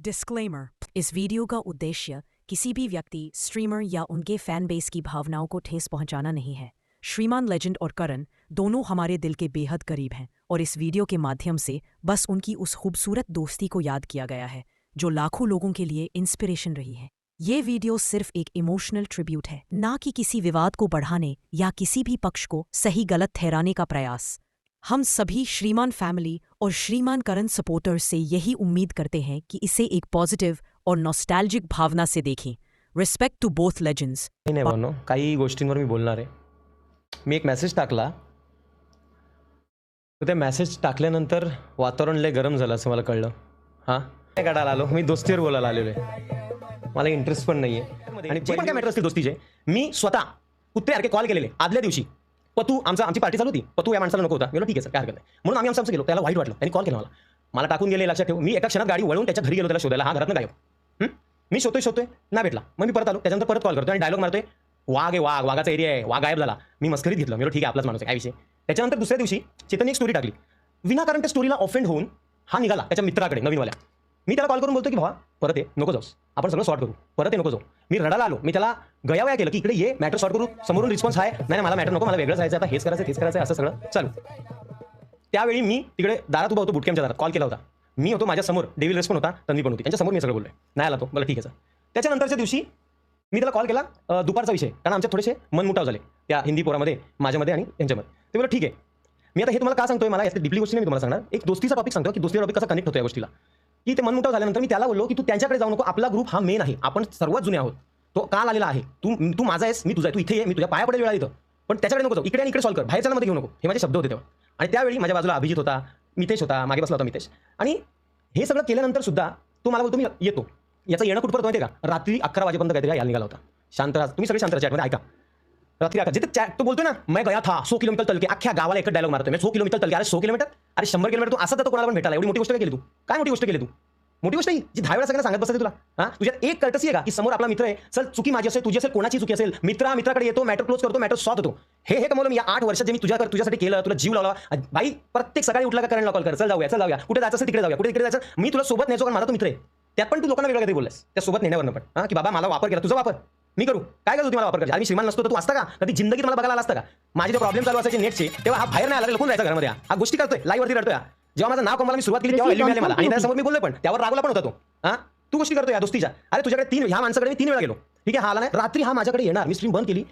Disclaimer. इस video का उद्देश्य किसी भी व्यक्ति, स्ट्रीमर या उनके फैन बेस की भावनाओं को ठेस पहुंचाना नहीं है। श्रीमान लेजेंड और करण दोनों हमारे दिल के बेहद करीब हैं और इस वीडियो के माध्यम से बस उनकी उस खूबसूरत दोस्ती को याद किया गया है जो लाखों लोगों के लिए इंस्पिरेशन रही है। ये वीडियो सिर्फ एक इमोशनल ट्रिब्यूट है, ना कि किसी विवाद को बढ़ाने या किसी भी पक्ष को सही गलत ठहराने का प्रयास। हम सभी श्रीमान फैमिली और श्रीमान करण सपोर्टर्स से यही उम्मीद करते हैं कि इसे एक पॉजिटिव और नॉस्टॅल्जिक भावना से देखें। Respect to both legends. नाही भावनो, काही गोष्टींवर मी बोलणार आहे। मी एक मेसेज टाकला, तर ते मेसेज टाकल्यानंतर वातावरण लय गरम झालं असं मला कळलं। हां, काय काढायला आलो मी, दोस्तीवर बोलायला आलेलो आहे। मला इंटरेस्ट पण नाही आहे आणि जे पण काय मॅटर असतील दोस्तीचे, मी स्वतः कुत्र्यासारखे कॉल केलेले आदल्या दिवशी। पतू आमची पार्टी चालू होती, पतू या माणसाला नको होता, मी ठीक आहे सर, काय हरकत नाही, म्हणून आम्ही आमचं गेलो। त्याला वाईट वाटलं, त्यांनी कॉल केला मला टाकून गेले। लक्षात ठेव, मी एका क्षणात गाडी वळून त्याच्या घरी गेलो त्याला शोधायला। हा घरातून गायब। मी शोधतोय ना भेटला, मग मी परत आलो, त्याच्यानंतर परत कॉल करतो आणि डायलॉग मारतोय, वाघ आहे वाघ, वाघाचा एरिया आहे, वाघ गायब झाला। मी मस्करीत घेतलं, मी ठीक आहे आपलाच माणूस आहे, काय विषय। त्याच्यानंतर दुसऱ्या दिवशी चेतनने एक स्टोरी टाकली, विनाकारण त्या स्टोरीला ऑफेंड होऊन हा निघाला त्याच्या मित्राकडे नवीनवाल्या। मी त्याला कॉल करून बोलतो की भावा परत ये, नको जाऊस, आपण सगळं सॉर्ट करू, परत ये, नको जाऊ। मी रडायला आलो, मी त्याला गयावया केलं की इकडे ये, मॅटर सॉर्ट करू। समोरून रिस्पॉन्स आहे, नाही मला मॅटर नको, मला वेगळं जायचं, आता हेच करायचं असं सगळं चालू। त्यावेळी मी तिकडे दारात उभा होतो, बुटकॅम्पच्या दारात, कॉल केला होता मी, होतो माझ्या समोर, डेव्हिल रेस पण होता, तन्वी पण होती, त्यांच्या समोर मी सगळं बोललोय। नाही आला तो, मला ठीक आहे सर। त्याच्यानंतरच्या दिवशी मी त्याला कॉल केला दुपारचा विषय, कारण आमच्या थोडेसे मनमुटाव झाले त्या हिंदी पोरामध्ये, माझ्यामध्ये आणि त्यांच्यामध्ये। ते बोललो ठीक आहे। मी आता हे तुम्हाला का सांगतोय, मला यातली डिपली गोष्टी नाही मी तुम्हाला सांगणार, एक दोस्तीचा टॉपिक सांगतो की दोस्तीचा टॉपिक कसा कनेक्ट होतो या गोष्टीला। की ते मनमुटाव झाल्यानंतर मी त्याला बोललो की तू त्यांच्याकडे जाऊ नको, आपला ग्रुप हा मेन आहे, आपण सर्वात जुने आहोत, तो काल आलेला आहे, तू माझा आहेस, मी तुझा आहे, तू इथे ये, मी तुझ्या पाया पडेल वेळा इथं, पण त्याच्याकडे नको जाऊ, इकडे आणि इकडे सॉल्व कर, बाहेरच्या मध्ये घेऊ नको, हे माझे शब्द होते तेव्हा। आणि त्यावेळी माझ्या बाजूला अभिजित होता, मितेश होता, मागे बसला होता मितेश, आणि हे सगळं केल्यानंतर सुद्धा तो मला बोलतो मी येतो। याचं येणं कुठपर्यंत माहिती आहे का, रात्री 11 वाजेपर्यंत काहीतरी यायला निघाला होता। शांत राहा तुम्ही सगळे, शांत राहा, चॅटमध्ये ऐका। रात्री 11 जिथे चॅट तो बोलतो ना, मैं गया था 100 किलोमीटर चल के, अख्ख्या गावाला एक डायलॉग मारतोय, मैं 100 किलोमीटर चल के, अरे 100 किलोमीटर, अरे 100 किलोमीटर, तू असं तर कोणाला पण भेटायला, एवढी मोठी गोष्ट काय केली तू, काय मोठी गोष्ट केली तू, मोठी गोष्ट ही जी 10 वेळा सगळ्यांना सांगत बसते तुला। हां, तुझ्यात एक कर्टसी आहे का की समोर आपला मित्र आहे, चल चुकी माझी असेल, तुझी असेल, कोणाची चुकी असेल, मित्राकडे येतो, मॅटर क्लोज करतो, मॅटर सॉल्व होतो। हे कमवलं मी या 8 वर्षात, जे मी तुझ्यासाठी केलं, तुला जीव लावला भाई। प्रत्येक सकाळी उठला का करणला कॉल कर, चल जाऊया, कुठे जायचं असेल तिकडे जाऊया, कुठे तिकडे जायचं, मी तुला सोबत न्यायचो, कारण माझा तो मित्र आहे। त्यात पण तू लोकांना वेगळं काहीतरी बोललास त्या सोबत नेण्यावरनं पण, हां, की बाबा मला वापर केला, तुझा वापर मी करू, काय करतो मला वापर करायचा, आणि श्रीमान नसतो तर तू असता का कधी जिंदगीत मला बघायला आला असता का। माझे जो प्रॉब्लेम चालू असायचे नेटचे, तेव्हा हा बाहेर नाही आला, लपून जायचा घरामध्ये, हा गोष्टी करतोय, लाईव्ह वरती रडतोय। जेव्हा माझं नाव कमवायला मी सुरुवात केली तेव्हा व्हॅल्यू मिळाली मला, आणि त्यासमोर मी बोललो पण, त्यावर रागवला पण होता तो। हां, तू गोष्टी करतोय या दोस्तीच्या, अरे तुझ्याकडे ह्या माणसाकडे मी 3 वेळा गेलो, ठीक आहे, हा आला नाही, रात्री हा माझ्याकडे येणार, मी स्ट्रीम बंद केली,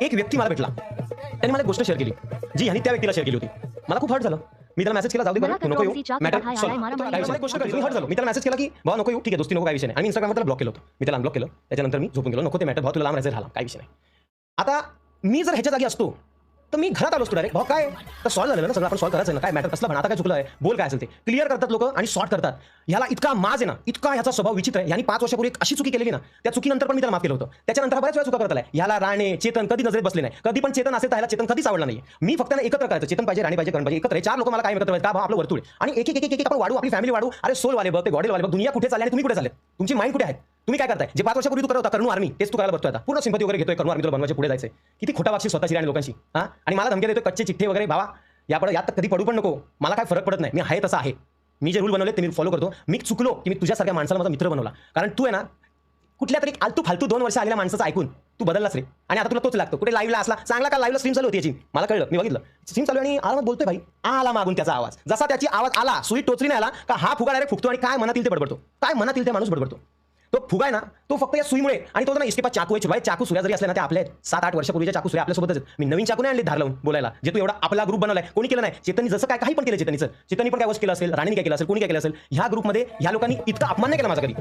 एक व्यक्ती मला भेटला, त्यांनी मला एक गोष्ट शेअर केली जी ह्यानी त्या व्यक्तीला शेअर केली होती, मला खूप हर्ट झालं। मी त्याला मेसेज केला, जाऊ दे बरं, नको येऊ, मॅटर गोष्ट करायची, मी हर्ट झालो। मी त्याला मेसेज केला की भावा नको येऊ, ठीक आहे दोस्ती नको, काय विषय नाही, आणि इंस्टाग्रामवर त्याला ब्लॉक केलं होतं, मी त्याला अनब्लॉक केलं, त्याच्यानंतर मी झोपून गेलो, नको ते मॅटर, भावा तुला लांब राहायचं, झाला काय विषय नाही। आता मी जर ह्याच्या जागी असतो तर मी घरात आलो असतो डायरेक्ट, भाऊ काय तर सॉल्व झालं ना सगळं, आपण सॉल्व करायचं ना, काय मॅटर कसला पण, आता काय चुकलं आहे, बोल काय असेल ते क्लिअर करतात लोक आणि सॉर्ट करतात। ह्याला इतका माज आहे ना, इतका ह्याचा स्वभाव विचित्र आहे। ह्यानी 5 वर्षापूर्वी एक अशी चुकी केलेली ना, त्या चुकीनंतर पण मी त्याला माफ केलं होतं, त्याच्यानंतर बऱ्याच वेळा चुका करत आलाय। ह्याला राणे चेतन कधी नजरेत बसले नाही, कधी पण चेतन असेल तर ह्याला चेतन कधीच आवडला नाही। मी फक्त एकत्र करायचं, चेतन पाहिजे, राणी पाहिजे, करण पाहिजे, एकत्र 4 लोक मला काय एकत्र का भाऊ आपलं वर्तुळ, आणि एक एक आपण वाढू, आपली फॅमिली वाढू। अरे सोल वाले बघ, ते गॉडेल वाले बघ, दुनिया कुठे चालली आणि तुम्ही कुठे चालले, तुमची माइंड कुठे आहे, तुम्ही काय करताय, जे 5 वर्षापूर्वी तू करत होता करणू आर्मी, तेच तू करायला बघतोय आता, पूर्ण सिंपती वगैरे घेतोय, करणू आर्मी तुला बनवायचे, पुढे जायचंय, किती खोटा वागशील स्वतःची आणि लोकांशी। हां, आणि मला धमकी देतोय कच्चे चिठ्ठे वगैरे, भावा यात कधी पडू पण नको, मला काय फरक पडत नाही, मी आहे तसा आहे, मी जे रूल बनवले ते मी फॉलो करतो। मी चुकलो की मी तुझ्यासारख्या माणसाला माझा मित्र बनवला, कारण तू आहे ना कुठल्या तरी आलतू फालतू 2 वर्ष आलेल्या माणसाचं ऐकून तू बदललास रे, आणि आता तुला तोच लागतो। कुठे लाईव्हला असला चांगला का, लाईव्हला स्ट्रीम चालू होती याची, मला कळलं, मी बघितलं स्ट्रीम चालू आणि आरामात बोलतोय भाई, आला मागून त्याचा आवाज, जसा त्याची आवाज आला, सुई टोचरी नाही आला का हा फुगा डायरेक्ट फुगतो आणि काय मनात येईल ते बडबडतो, काय मनात येईल ते माणूस बडबडतो। तो फुगा आहे ना, तो फक्त या सुईमुळे, आणि तो ना इसके पास चाकू आहे, चाकू सुऱ्या जरी असले ना ते आपले 7-8 वर्षापूर्वीच्या चाकू सुऱ्या आपल्यासोबतच आहेत। मी नवीन चाकू नाही आणले धार लावून बोलायला, जे तू एवढा आपला ग्रुप बनवलाय कोणी केलं नाही। चेतननी जसं काय काही पण केलं, चेतननी पण काय वस्तू केलं असेल, राणीने काय केलं असेल, कोणी काय केलं असेल, ह्या ग्रुपमध्ये ह्या लोकांनी इतका अपमान नाही केला माझा कधी।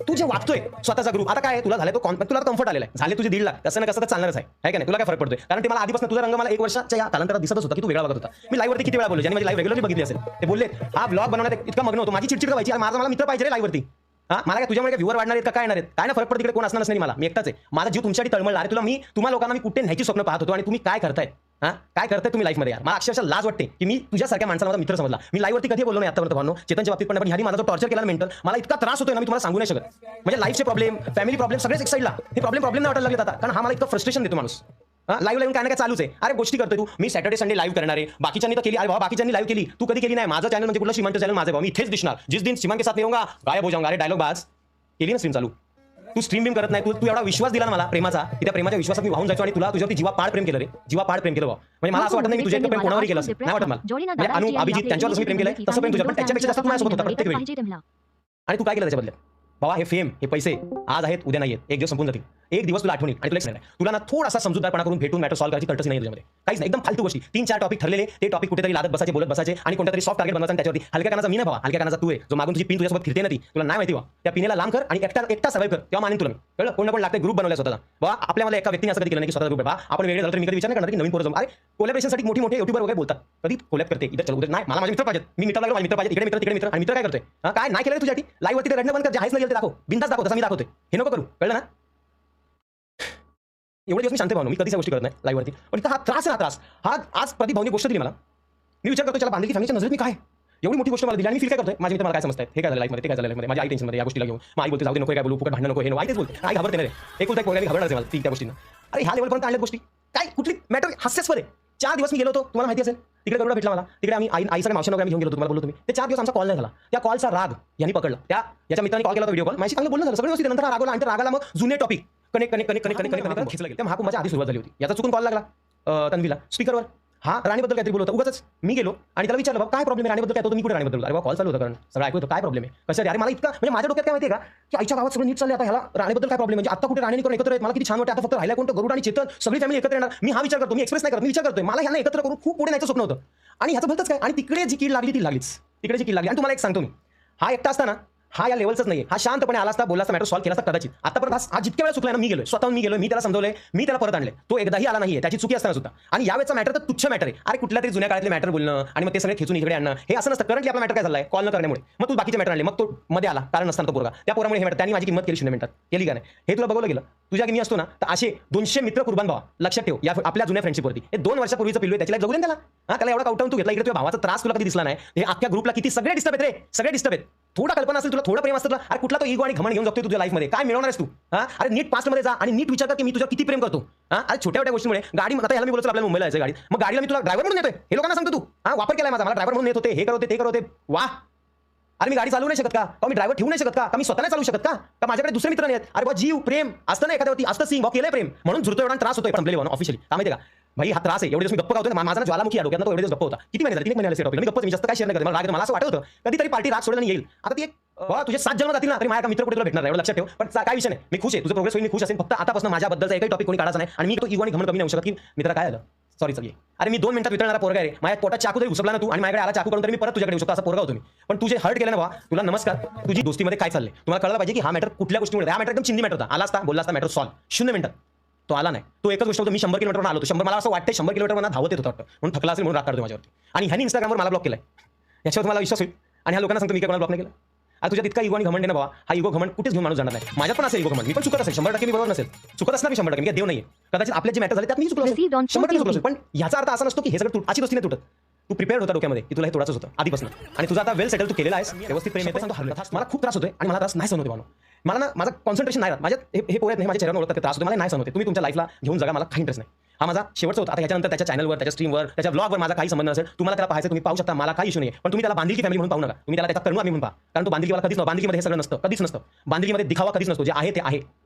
तू जे वागतोय स्वतःचा ग्रुप, आता काय तुला झालं, तो तुला कम्फर्ट आलेला आहे, झाले तुझे 1.5 लाख, कसं ना कसं तर चालणारच आहे का नाही, तुला काय फरक पडतोय, कारण ते मला आधीपासून तुझा रंग मला 1 वर्षाच्या या कालांतरात दिसतच होता की तू वेगळा बघत होता। मी लाईव्ह वरती किती वेळा बोललो, ज्यांनी माझी लाईव्ह रेग्युलरली बघितली असेल ते बोलले हा ब्लॉग बनवण्यात इतका मग्न होतो, माझी चिडचिड व्हायची, माझा मला मित्र पाहिजे रे लाईव्ह वरती। हां, मला काय तुझ्यामुळे व्ह्यूअर वाढणार आहेत का, काय येणार आहेत, काय ना फरक पडतो, तिकडे कोण असणारच नाही मला, मी एकटाच आहे, माझा जीव तुमच्यासाठी तळमळला। अरे तुम्हा लोकांना मी कुठे न्यायची स्वप्न पाहत होतो, आणि तुम्ही काय करताय, हां काय करताय तुम्ही लाईफमध्ये यार, मला अक्षरशः लाज वाटते की मी तुझ्यासारख्या माणसाला माझा मित्र समजला। मी लाईव्ह वरती कधी बोललो नाही आतापर्यंत भावनो, चेतनच्या बाबतीत पण ह्यानी माझा जो टॉर्चर केला मेंटल, मला इतका त्रास होतोय ना, मी तुम्हाला सांगू नाही शकत। म्हणजे लाईफचे प्रॉब्लेम, फॅमिली प्रॉब्लेम सगळेच एक साईडला, हे प्रॉब्लेम नाही वाटायला लागले आता, कारण हा मला इतकं फ्रस्ट्रेशन देतो माणूस। लाईव्ह काय ना काय चालूच आहे. अरे गोष्टी करतोय तू. मी सॅटर्डे संडे लाईव्ह करणार आहे. बाकीच्यांनी तर केली. अरे बाबा बाकीच्यांनी लाईव्ह केली, तू कधी केली नाही. माझं चॅनल म्हणजे कुठलं श्रीमंत चॅनल माझं भाऊ. मी इथेच दिसणार. जिस दिन श्रीमान के साथ नहीं होगा गायब हो जाऊंगा. अरे डायलॉग बाज केली ना स्ट्रीम चालू. तू स्ट्रीम बिम करत नाही. तू एवढा विश्वास दिला ना मला प्रेमाचा, की त्या प्रेमाच्या विश्वासात मी वाहून जायचो आणि तुला तुझ्यावरती जीवापाड प्रेम केलं रे. जीवापाड प्रेम केलं भाऊ. म्हणजे मला असं वाटत नाही की तुझ्या इतकं प्रेम कोणावरही केलं असेल. नाही वाटत मला. म्हणजे अनु अभिजित त्यांच्यावर मी प्रेम केलंय तसं प्रेम तुझ्या, पण त्याच्यापेक्षा जास्त तू माझ्यासोबत होता प्रत्येक वेळी. आणि तू काय केलं त्याच्या बदल्यात बाबा? हे फेम, हे पैसे आज आहेत उद्या नाही आहेत. एक दिवस संपून जातील. एक दिवस तुला आठवणी. आणि तुला तुला ना थोडासा समजूतदारपणा करून भेटून मॅटर सॉल्व्ह करायची तटच नाही तुझ्यामध्ये. काहीच नाही. एकदम फालतू गोष्टी. 3-4 टॉपिक ठरलेले, ते टॉपिक कुठेतरी लादत बसायचे, बोलत बसायचे आणि कोणत्या तरी सॉफ्ट टार्गेट बनवायचं आणि त्याच्यावरती हलक्या कानाचा मी नाही बाबा. हलक्या कानाचा तू आहे जो मागून तुझी पिन तुझ्यासोबत फिरते ना ती तुला नाही माहिती. त्या पिनेला लांब कर आणि एकटा सर्वाइव्ह कर, तेव्हा मानेन तुला मी. कळलं? कोण ना कोण लागते ग्रुप बनवला स्वतःचा. बाबा आपल्याला एका व्यक्तीने असं कधी केलं नाही की स्वतःचा ग्रुप आहे. आपण वेगळे झालं तर मी कधी विचार नाही करणार की नवीन पोरं जमू. अरे कोलॅबरेशनसाठी मोठी मोठे युट्यूबर वगैरे बोलतात, कधी कोलॅब करते इथं चल उद्या नाही. मला माझे मित्र पाहिजेत. मी मित्र लागलो, माझे मित्र पाहिजे. इकडे मित्र तिकडे मित्र. आणि मित्र काय करतोय? काय नाही केलं तुझ्यासाठी? लाईव्ह वरती रडणं बंद कर. जे आहेच नाही ते दाखव. बिंदास दाखव. तसं मी दाखवतोय. हे नको करू. कळलं ना? एवढे दिवस मी शांत भावनो. मी कधीच गोष्टी करत नाही लाईव्ह वरती. पण हा त्रास आहे ना, त्रास हा आज प्रदीप भाऊनी गोष्ट दिली मला. मी विचार करतो त्याला बांधली फॅमिलीच्या नजरेत मी काय एवढी मोठी गोष्ट मला दिली आणि मी फील काय करतोय. माझे मित्र मला काय समजतात, हे काय झालं लाईफमध्ये, ते काय झालं लाईफमध्ये. माझी आई टेन्शनमध्ये या गोष्टीला घेऊन. मग आई बोलते जाऊ दे नको काय बोलू, फुकट भांडण नको, हे नको. आई तेच बोलते. आई घाबरते नाही रे. एक पोरगा घाबरणार मला ती त्या गोष्टीनं. अरे ह्या लेवलपर्यंत आणल्या गोष्टी काय कुठली मॅटर हास्यास्पद आहे. 4 दिवस मी गेलो होतो, तुम्हाला माहिती असेल. तिकडे गरुडा भेटला मला. तिकडे आम्ही आई सगळ्या मावशी वगैरे घेऊन गेलो. तुम्हाला बोललो तुम्ही. ते 4 दिवस आमचा कॉल नाही झाला. त्या कॉलचा राग यांनी पकडला. याच्या मित्रांनी कॉल केला होता, व्हिडिओ कॉल. माझी चांगलं बोलणं झालं, सगळं व्यवस्थित. नंतर रागवला आणि रागाला मग जुने टॉपिक कनेक्ट खिचलं गेलं. त्या महाकुंभाच्या आधी सुरुवात झाली होती. याचा चुकून कॉल लागला तन्वीला स्पीकरवर. हा राणीबद्दल काहीतरी बोलत होता उगाच. मी गेलो आणि त्याला विचारलं बाबा काय प्रॉब्लेम आहे, राणीबद्दल काय होतं. मी कुठे राणीबद्दल. अरे बाबा कॉल चालू होता कारण सगळं ऐकू होतं. काय प्रॉब्लेम आहे कसं. अरे मला इतका म्हणजे माझ्या डोक्यात काय माहिती आहे का की आईच्या गावात सगळं नीट चाललं. आता ह्याला राणीबद्दल काय प्रॉब्लेम म्हणजे आता कुठे राणी करून एकत्र आहेत. मला किती छान वाटतं. आता फक्त राहिला कोणतं गरुड आणि चेतन सगळी फॅमिली एकत्र येणार. मी हा विचार करतो. मी एक्सप्रेस नाही करत. मी विचार करतोय मला ह्यांना एकत्र करून खूप पुढे न्यायचं स्वप्न होतं आणि ह्याचं भलतंच काय. आणि तिकडे जी कीड लागली ती लागलीच. तिकडे जी कीड लागली. आणि तुम्हाला एक सांगतो मी, हा एकटा असताना हा या लेवलचाच नाही. हा शांतपणे आला असता, बोलला असता, मॅटर सॉल्व्ह केला असता कदाचित. आतापर्यंत हा जितक्या वेळा चुकला ना, मी गेलोय स्वतःहून. मी गेलोय, मी त्याला समजवलंय, मी त्याला परत आणले. तो एकदाही आला नाहीये त्याची चुकी असताना सुद्धा. आणि यावेळेचा मॅटर तर तुच्छ मॅटर आहे. अरे कुठल्या तरी जुन्या काळातले मॅटर बोलणं आणि मग ते सगळे खेचून इकडे आणणं हे असं नसतं. करंटली आपला मॅटर काय झालाय कॉल न करण्यामुळे. मग तू बाकीचे मॅटर आणले, मग तो मध्ये आला कारण नसताना तो पोरगा. त्या पोरामुळे हे मॅटर त्यांनी माझी किंमत केली 0 मिनिटात. केली का नाही हे तुला बघवलं गेलं. तुझ्या की मी असतो ना तर असे 200 मित्र कुर्बान भावा. लक्षात ठेव या आपल्या जुन्या फ्रेंडशिपवरती. हे 2 वर्षापूर्वीचं पिल्लू आहे. त्याची लाईफ जगू दे त्याला. त्याला एवढा काउंटाऊन तू घेतला. इकडे तुझ्या भावाचा त्रास तुला कधी दिसला नाही. हे अख्ख्या ग्रुपला किती सगळे डिस्टर्ब आहेत रे. सगळे डिस्टर्ब आहेत. थोडा कल्पना असेल तुला, थोडं प्रेम असतं तुला. अरे कुठला तो इगो आणि घमंड घेऊन जगतोय तुझ्या लाईफमध्ये. काय मिळवणार आहेस तू? अरे नीट पास्टमध्ये जा आणि नीट विचार कर की मी तुझ्या किती प्रेम करतो. अरे छोट्या छोट्या गोष्टीमुळे गाडी आता याला मी बोलतो आपल्याला मुंबईला जायचं गाडी. मग गाडीला मी तुला ड्रायव्हर म्हणून येतोय. हे लोकांना सांगतो तू वापर केलाय माझा. मला ड्रायव्हर म्हणून येत होते, हे करत होते, ते करत होते. वाह. अरे मी गाडी चालवू नाही शकत का मी ड्रायव्हर ठेवू नाही शकत का मी स्वतः नाही चालू शकत का माझ्याकडे दुसरे मित्र नाहीत. अरे बा जीव प्रेम असतं ना एखाद्यावरती असतं. सिंग केलंय प्रेम म्हणून झुरतो एवढा त्रास होतोय. पण आपल्याला ऑफिशियली काय माहिती का भाई हा त्रास आहे. एवढे दिवस मी गप्प गावतोय. माझा ज्वालामुखी आहे डोक्यात. तो एवढे दिवस गप्प होता. किती महिने झाले? 3 महिने झाले. टॉपिक मी गप्प. मी जास्त काय शेअर नाही करत. मला राग मला असं वाटत होतं कधीतरी पार्टी राग सोडून येईल. आता ती एक तुझे 7 जन्म जातील ना तरी माझ्या मित्र कुठे तुला भेटणार एवढं लक्षात ठेव. पण काय विषय नाही. मी खुश आहे. तुझं प्रोग्रेस होईल. मी खुश असेल. फक्त आतापासून माझ्याबद्दलचा एकही टॉपिक कोणी काढायचा नाही. आणि मी तो इगो आणि घमंड कमी नाही होऊ शकत की मित्र काय झालं सॉरी सगळी. अरे मी 2 मिनिटात वितळणारा पोरगा आहे. माझ्या पोटात चाकू जरी घुसपला ना तू आणि माझ्याकडे आला चाकू करून तरी मी परत तुझ्याकडे येऊ शकतो. असा पोरगा होतो मी. पण तुझे हर्ट केलं ना बा तुला नमस्कार. तुझी दोस्तीमध्ये काय चाललंय तुम्हाला कळलं पाहिजे की हा मॅटर कुठल्या गोष्टीमुळे. हा मॅटर एकदम चिंदी मॅटर होता. आला असता बोलला असता मॅटर सॉल्व 0 मिनिटात. तो आला नाही. तो एकच गोष्ट होतो. मी 100 किलोमीटरवर आलो. 100 मला असं वाटतं 100 किलोमीटर मला धावत येत होतं वाटतं म्हणून थकला असेल म्हणून राग काढतो माझ्यावरती. आणि ह्यानी इंस्टाग्रामवर मला ब्लॉक केलाय. याच्यावर मला विश्वास होईल. आणि ह्या लोकांना सांगतो मी काय मला ब्लॉक नाही केलं. आता तुझ्या तितका इगो आणि घमंड आहे ना बाबा. हा इगो घमंड कुठेच घेऊन माणूस जाणार नाही. माझ्यात पण असेल इगो घमंड. मी पण चुकत असेल 100% मी बरोबर नसेल. चुकत असणार मी 100% मी देव नाहीये. कदाचित आपले जे मॅटर झाले त्यात मी चुकलो 100% चुकलो असेल. पण याचा अर्थ असा नसतो की हे सगळं अशी दोस्ती नाही तुटत. तू प्रिपेअर होता डोक्यामध्ये की तुला हे थोडाच होतं आधीपासून. आणि तुझा आता वेल सेटल तू केलेला आहेस. व्यवस्थित प्रेम येतं. मला खूप त्रास होतोय आणि मला त्रास नाही सहन होते. मला ना माझा कॉन्सन्ट्रेशन नाही राहत. माझ्या हे पोरं आहेत माझ्या चेहऱ्यावर ओळखतात त्रास होते. मला नाही सहन होते. तुम्ही तुमच्या लाईफला घेऊन जगा. मला काही इंटरेस्ट नाही. हा माझा शेवटचा होता. आता ह्याच्यानंतर त्याच्या चॅनलवर त्याच्या स्ट्रीमवर त्याच्या ब्लॉगवर माझा काही संबंध नसेल. तुम्हाला त्याला पाहायचं तुम्ही पाहू शकता. मला काही इशू नाही. पण तुम्ही त्याला बांधिलकी फॅमिली म्हणून पाहू नका. तुम्ही त्याला त्याचा करणं आम्ही म्हणून पहा. कारण तो बांधिलकीवाला कधीच नसतो. बांधिलकीमध्ये हे सगळं नसतं. कधीच नसतं. बांधिलकीमध्ये दिखावा कधीच नसतो. जे आहे ते आहे.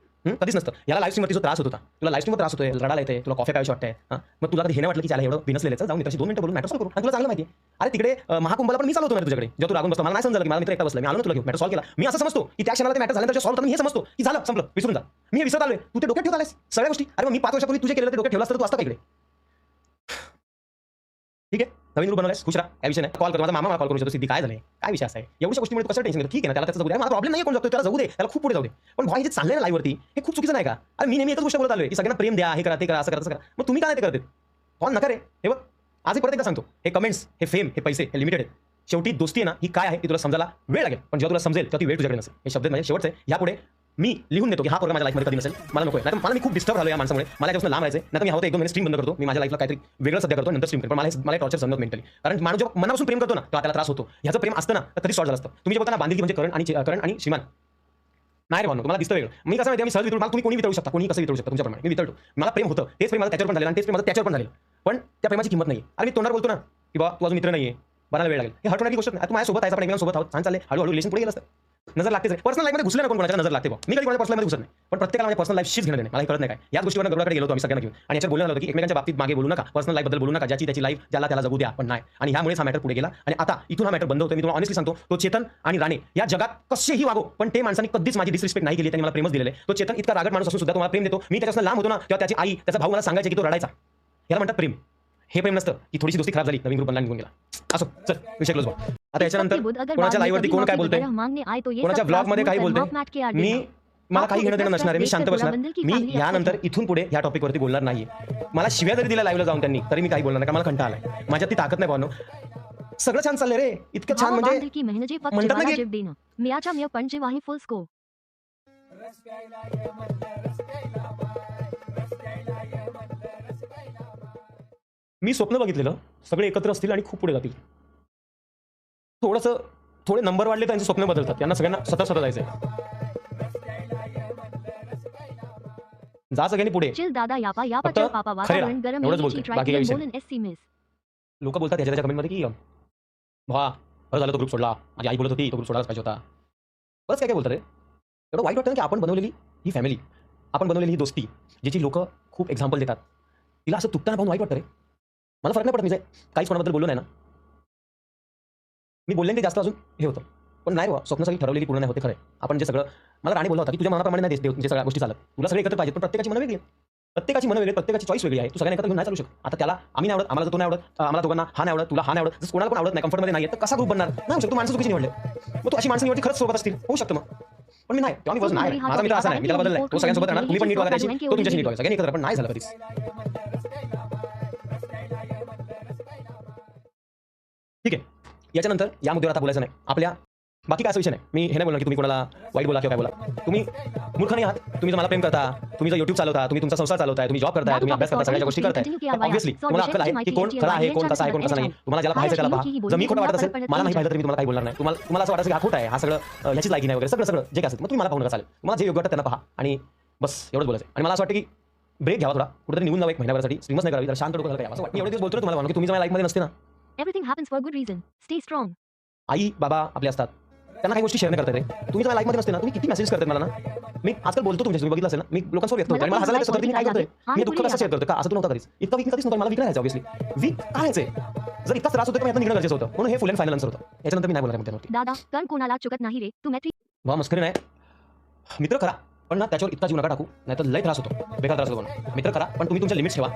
कधीच नसतं. याला लाईव्ह स्ट्रीमवरती जो त्रास होता तुला लाईव्ह स्ट्रीमवर त्रास होतोय. रडायला येते तुला कॉफी प्यायची वाटते. मग तुला कधी हे नाही वाटलं की त्याला एवढं बिनसलेलं जाऊन त्याची 2 मिनिटं बोलून मॅटर सॉल्व्ह करू. आणि तुला चांगलं माहिती आहे. अरे तिकडे महाकुंभला पण मी चालवतो तुझ्याकडे जेव्हा तू रागून बसला. मला नाही समजलं की मला मित्र एकटा बसला. मी आलो तुला घेऊन मॅटर सॉल्व्ह केला. मी असं समजतो की त्या क्षणाला ते मॅटर झालं तर सॉल्व्ह मी हे समजतो की झालं संपलं विसरून जा. मी हे विसरत आलोय. तू ते डोक्यात ठेवत आलेस सगळ्या गोष्टी. अरे मी 5 वर्षापूर्वी तुझे केलेलं ते डोक्यात ठेवलं असतं तू असतं का इकडे. ठीक आहे नवीन ग्रुप बनवलायस खुश राहा. काय विषय नाही. कॉल कर. माझा मामा मला कॉल करू शकतो. सिद्धी काय झालंय काय विषय असा आहे. एवढ्या गोष्टीमुळे तू कसं टेन्शन घेतो. ठीक आहे ना त्याला त्याचा जगू दे. मला प्रॉब्लेम नाही कोण जगतो त्याला जगू दे. त्याला खूप पुढे जाऊ दे. पण भाई हे चाललंय ना लाईव्हवरती हे खूप चुकीचं नाही का. अरे मी नेहमी एकच गोष्ट बोलत आलोय की सगळ्यांना प्रेम द्या हे करा ते करा असं करा तसं करा. मग तुम्ही काय नाही ते करते कॉल नका रे. हे बघ आजही परत एकदा सांगतो हे कमेंट्स हे फेम हे पैसे हे लिमिटेड आहेत. शेवटी दोस्ती आहे ना ही काय आहे ती तुला समजायला वेळ लागेल. पण जेव्हा तुला समजेल तेव्हा ती वेळ तुझ्याकडे नसेल. हे शब्द म्हणजे शेवटचं आहे. यापुढे मी लिहून देतो की हा पोरगा माझ्या लाईफमध्ये कधी नसेल. मला नको आहे. नाही मला मी खूप डिस्टर्ब झालो या माणसामुळे. मला त्यापासून लांब राहायचं. नाही तर मी हवं 1-2 महिने स्ट्रीम बंद करतो. मी माझ्या लाईफला काहीतरी वेगळं सध्या करतो नंतर स्ट्रीम करतो. पण मला टॉर्चर समजत मेंटली. कारण माणूस जेव्हा मनापासून प्रेम करतो ना तेव्हा त्याला त्रास होतो. ह्याचं प्रेम असतं ना तर कधी सॉल्व्ह झालं असतं. तुम्ही जे बोलता ना बांधिलकी म्हणजे करण आणि श्रीमान नाही रे म्हणून मला दिसतं वेगळं. मी कसं माहिती मी सहज वितळू, मला तुम्ही कोणी वितळू शकता, कोणी कसं वितळू शकता तुमच्याप्रमाणे. मी वितळतो. मला प्रेम होतं, तेच प्रेम माझं त्याच्यावर पण झालेलं आणि तेच प्रेम माझं त्याच्यावर पण झालेलं. पण त्या प्रेमाची किंमत नाही. अरे मी तोंडावर बोलतो ना की बाबा तू अजून मित्र नाहीये, बनायला वेळ लागेल. हे हट होणारी गोष्ट नाही. तू माझ्यासोबत आहेस, आपण एकमेकांसोबत आहोत, छान चालले, हळूहळू रिलेशन पुढे गेलं असतं. नजर लागतेच रे. पर्सनल लाईफमध्ये घुसले ना कोण कोणाच्या नजर लागते बघ. मी कधी कोणाच्या पर्सनल मध्ये घुसत नाही, पण प्रत्येकाला माझ्या पर्सनल लाईफशीच घेणं देणे मला हे कळत नाही काय. याच गोष्टीवर गरुडाकडे गेलो होतो आम्ही सगळ्यांना घेऊन आणि याच्यात बोलणं झालं की एकमेकांच्या बाबतीत मागे बोलू नका, पर्सनल लाईफ बद्दल बोलू नका, ज्याची त्याची लाईफ ज्याला त्याला जगू द्या. पण नाही, आणि ह्यामुळेच हा मॅटर पुढे गेला आणि आता इथून हा मॅटर बंद होतो. मी तुम्हाला ऑनेस्टली सांगतो, तो चेतन आणि राणे या जगात कसेही वागो, पण ते माणसांनी कधीच माझी डिसरिस्पेक्ट नाही केली. त्यांनी मला प्रेमच दिलेलं आहे. तो चेतन इतका रागट माणूस असून सुद्धा तुम्हाला प्रेम देतो. मी त्याच्यापासून लांब होतो ना तेव्हा त्याची आई त्याचा भाऊ मला सांगायचे की तो रडायचा. याला म्हणतात प्रेम. हे प्रेम नसतं की थोडीशी दोस्ती खराब झाली, नवीन ग्रुप बनला, निघून गेला. असो चल विषय क्लोज. आता याच्यानंतर कोणाच्या लाईव्हवरती कोण काय बोलतोय, कोणाच्या ब्लॉग मध्ये काही बोलतोय, मी मला काही घेणं देणं नसणार आहे. मी शांत बसणार. मी यानंतर इथून पुढे या टॉपिकवरती बोलणार नाही. मला शिव्या जरी दिल्या लाईव्हला जाऊन त्यांनी तरी मी काही बोलणार नाही, कारण मला कंटाळा आलाय. माझ्यात ती ताकद नाही भावनो. सगळं छान चाललंय रे, इतकं छान म्हणजे म्हणतात ना की मी स्वप्न बघितलेलं सगळे एकत्र असतील आणि खूप पुढे जातील. थोडे नंबर वाढले तर त्यांचे स्वप्न बदलतात. त्यांना सगळ्यांना सतत जायचंय. जा सगळ्यांनी पुढे. फक्त खरे राहा. एवढंच बोलतोय, बाकी काही विषय नाही. लोक बोलतात त्याच्या कमेंटमध्ये की भावा बरं झालं तो ग्रुप सोडला, माझी आई बोलत होती तो ग्रुप सोडायलाच पाहिजे होता. बस काय काय बोलतात रे. एवढं वाईट वाटतं ना की आपण बनवलेली ही फॅमिली, आपण बनवलेली ही दोस्ती, ज्याची लोक खूप एक्झाम्पल देतात, तिला असं तुटताना पाहून वाईट वाटतं रे. मला फरक नाही पडत, मी काहीच कोणाबद्दल बोललो नाही ना. मी बोलले ते जास्त अजून हे होतं, पण नाही बाबा, स्वप्न सगळी ठरवलेली पूर्ण नाही होते. खरं आपण जे सगळं मला राणे बोलला होता की तुझ्या मनाप्रमाणे नाही देत जे सगळ्या गोष्टी चालत, तुला सगळे एकत्र पाहिजे, पण प्रत्येकाची मनं वेगळी आहेत. प्रत्येकाची चॉईस वेगळी आहे. तू सगळ्यांना एकत्र घेऊन नाही चालू शकत. आता त्याला आम्ही नाही आवडत, आम्हाला तो नाही आवडत, आम्हाला दोघांना हा नाही आवडत, तुला हा नाही आवडत, जर कोणाला पण आवडत नाही, कम्फर्टमध्ये नाही तर कसा ग्रुप बनणार नाही होऊ शकतो. माणसं चुकीची निवडले, मग तू अशी माणसं निवडती खरंच सोबत असतील होऊ शकतं. मग पण मी नाही, तेव्हा मी बस नाही, माझा मित्र असा नाही, मी त्याला बदललाय. तो सगळ्यांसोबत राहणार, तुम्ही पण नीट वागायची, तो तुमच्याशी नीट वागायचं, सगळ्यांनी एकत्र, पण नाही झालं कधीच. ठीक आहे, याच्यानंतर या मुद्द्यावर आता बोलायचं नाही. आपल्या बाकी काय असा विषय नाही. मी हे नाही बोलणार की तुम्ही कोणाला वाईट बोला किंवा काय बोला. तुम्ही मूर्ख नाही आहात. तुम्ही जर मला प्रेम करता, तुम्ही जर YouTube चालवता, तुम्ही तुमचा संसार चालवताय, तुम्ही जॉब करताय, तुम्ही अभ्यास करता, सगळ्या गोष्टी करताय, ऑब्व्हियसली तुम्हाला अक्कल आहे की कोण खरा आहे, कोण कसा आहे, कोण कसा नाही. तुम्हाला ज्याला पाहायचं त्याला पहा. जर मी खोटं वाटत असेल, मला नाही पाहिलं तरी मी तुम्हाला काही बोलणार नाही. तुम्हाला असं वाटायचं की हा खोटा आहे, हा सगळं ह्याचीच लायकी नाही वगैरे, सगळं जे काय असेल मग तुम्ही मला पाहू नका, चालेल. तुम्हाला जे योग्य वाटतं त्यांना पहा आणि बस एवढंच बोलायचं. आणि मला असं वाटतं की ब्रेक घ्यावा थोडा, कुठेतरी निघून जावं एक महिन्याभरासाठी, स्ट्रीमच नाही करावी, जरा शांत डोकं करावं. असं वाटतं. एवढे दिवस बोलतो तुम्हाला म्हणून की तुम्ही माझ्या लाईफमध्ये नसते ना. Everything happens for a good reason. Stay strong. आई बाबा आपले असतात, त्यांना काही गोष्टी शेअर नाही करता येते. तुम्ही जर लाईफमध्ये नसते ना, तुम्ही किती मेसेज करतात मला ना. मी आजकाल बोलतो तुमच्याशी, तुम्ही बघितलं असेल ना, मी लोकांसोबत व्यक्त होतो आणि मला हसायला येतं सतत. मी काय करतोय, मी दुःख कसं शेअर करतो का, असं तू नव्हता कधीच. इतका वीक कधीच नव्हतं. मला वीक राहायचं ऑब्व्हियसली. वीक काय व्हायचंय, जर इतका त्रास होतो तर मी निघणं गरजेचं होतं. म्हणून हे फुल अँड फायनल आन्सर होतं. याच्यानंतर मी नाही बोलणार मुद्द्यावरती. दादा कण कोणाला चुकत नाही रे. तू मैत्री वा मस्करी नाही. मित्र करा पण ना त्याच्यावर इतका जीव नका टाकू, नाही तर लय त्रास होतो, बेकार त्रास होतो. मित्र करा पण तुम्ही तुमच्या लिमिट्स ठेवा.